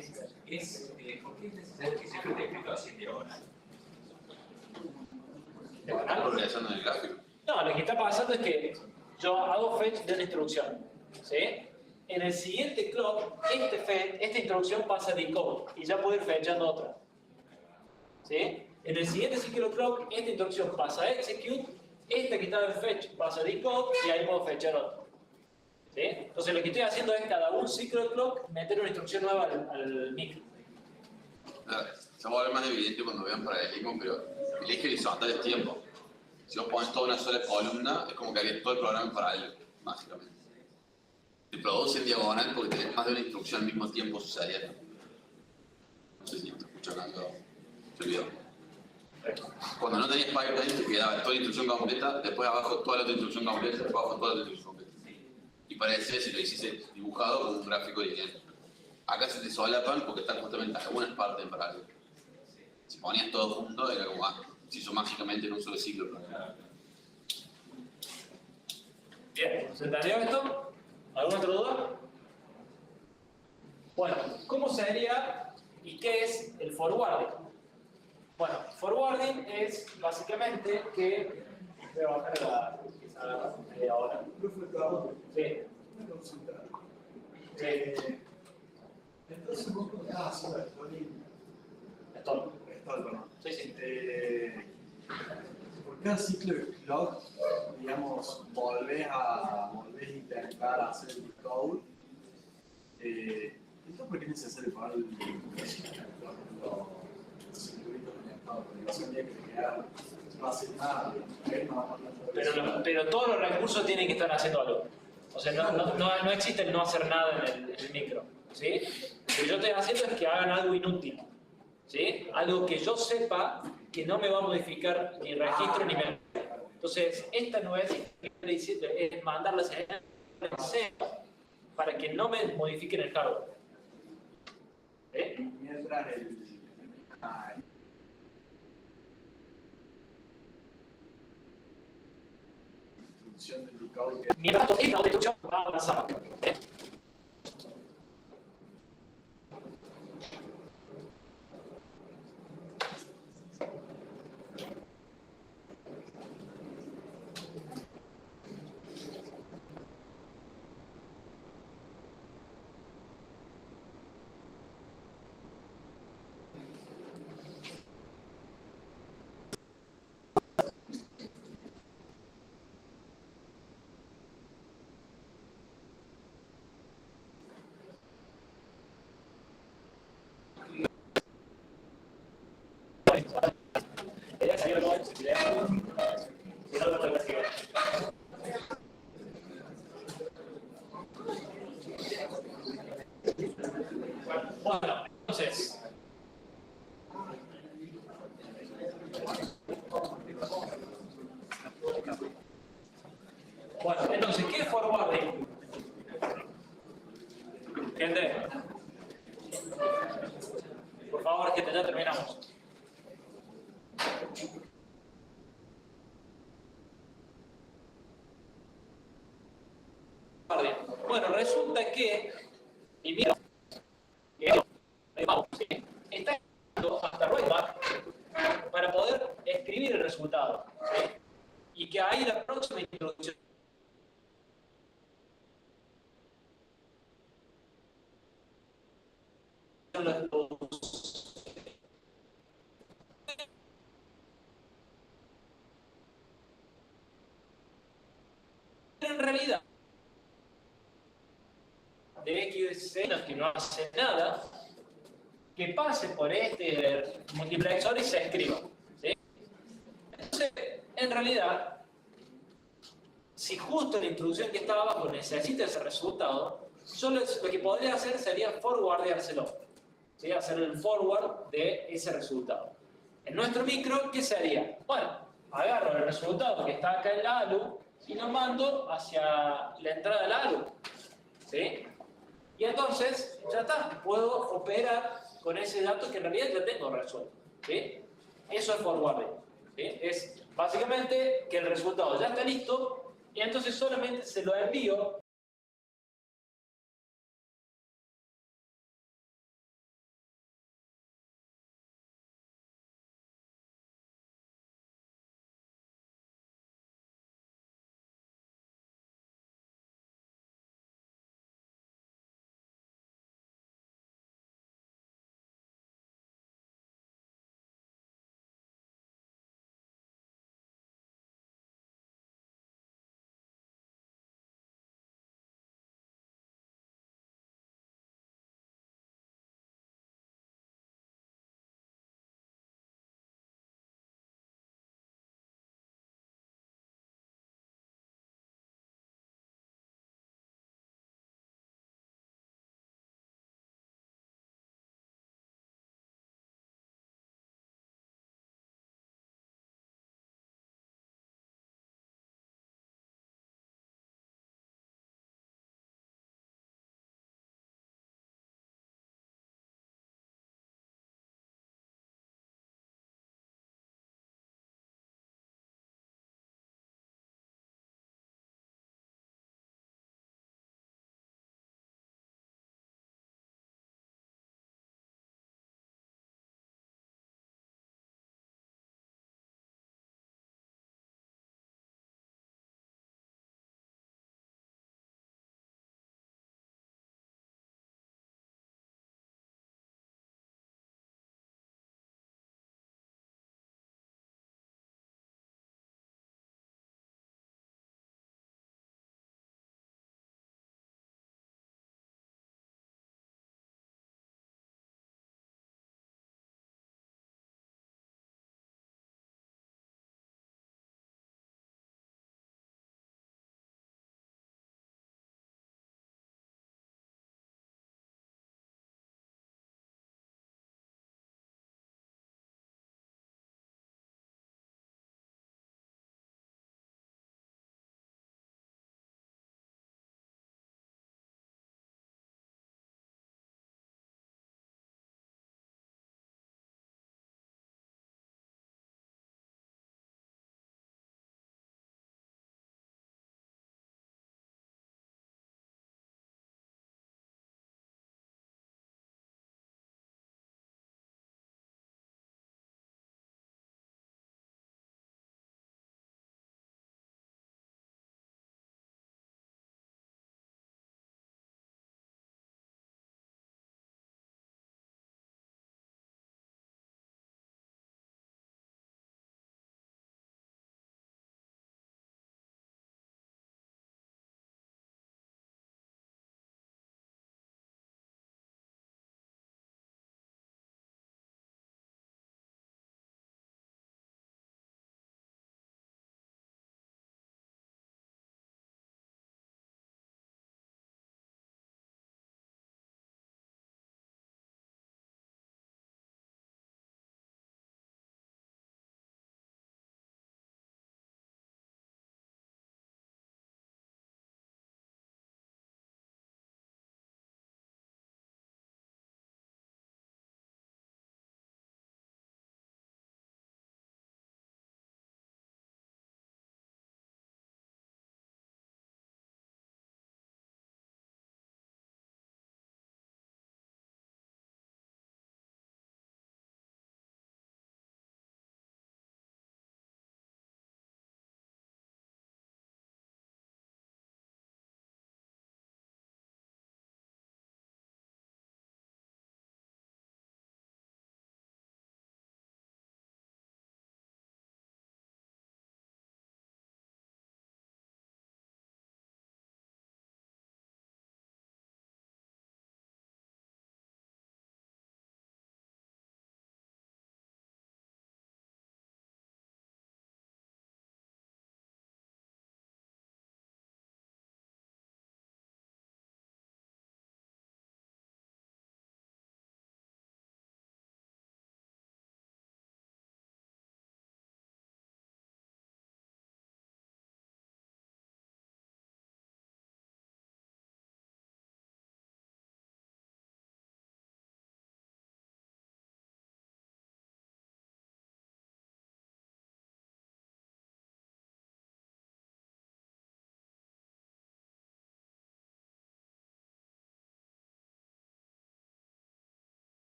¿Por qué es necesario que siempre te escrito así de ahora? ¿Está progresando en el gráfico? No, lo que está pasando es que yo hago fetch de una instrucción, ¿sí? En el siguiente clock, esta instrucción pasa a decode y ya puedo ir fetchando otra, ¿sí? En el siguiente ciclo clock, esta instrucción pasa a execute, esta que está en fetch pasa a decode y ahí puedo fetchar otra, ¿sí? Entonces lo que estoy haciendo es cada un ciclo de clock meter una instrucción nueva al micro. Se va a volver más evidente cuando vean paralelismo, pero el eje horizontal es tiempo. Si vos pones toda una sola columna, es como que haría todo el programa en paralelo, básicamente. Se produce en diagonal porque tenés más de una instrucción al mismo tiempo sucediendo. No sé si te escuchan algo. Se olvidó. Cuando no tenías pipeline, te quedaba toda la instrucción completa, después abajo toda la otra instrucción completa, después abajo toda la otra instrucción completa. Y parece, si lo hiciste dibujado, como un gráfico lineal. Acá se te solapan porque están justamente algunas partes en paralelo. Si ponías todo junto, era como, se hizo mágicamente en un solo ciclo. Bien, ¿se entendió esto? ¿Alguna otra duda? Bueno, ¿cómo sería y qué es el forwarding? Bueno, forwarding es básicamente que... Voy a bajar la media hora. Sí. Entonces vos podés hacer esto. Esto. Perdón. Sí. por cada ciclo de clock, digamos, volvés a intentar hacer el decode. Esto porque es necesario pagar los circuitos conectados, porque no sabía que te quedara, no hace nada, pero todos los recursos tienen que estar haciendo algo. O sea, no existe el no hacer nada en el micro. ¿Sí? Lo que yo estoy haciendo es que hagan algo inútil. ¿Sí? Algo que yo sepa que no me va a modificar ni registro ni memoria. Entonces, esta no es mandar la señal para que no me modifiquen el hardware. Mientras instrucción del decode que Mientras esta instrucción va a avanzar. Bueno, entonces, ¿qué es forwarding? Gente, por favor, gente, ya terminamos. Bueno, resulta que mi miedo está hasta rollback para poder escribir el resultado. ¿Sí? Y que ahí la próxima introducción en realidad de X que no hace nada, que pase por este multiplexor y se escriba. ¿Sí? Entonces, en realidad, si justo la instrucción que está abajo necesita ese resultado, yo lo que podría hacer sería forwardeárselo. ¿Sí? Hacer el forward de ese resultado. En nuestro micro, ¿qué sería? Bueno, agarro el resultado que está acá en la ALU y lo mando hacia la entrada de la ALU. ¿Sí? Y entonces, ya está, puedo operar con ese dato que en realidad ya tengo resuelto. ¿Sí? Eso es forwarding. ¿Sí? Es básicamente que el resultado ya está listo y entonces solamente se lo envío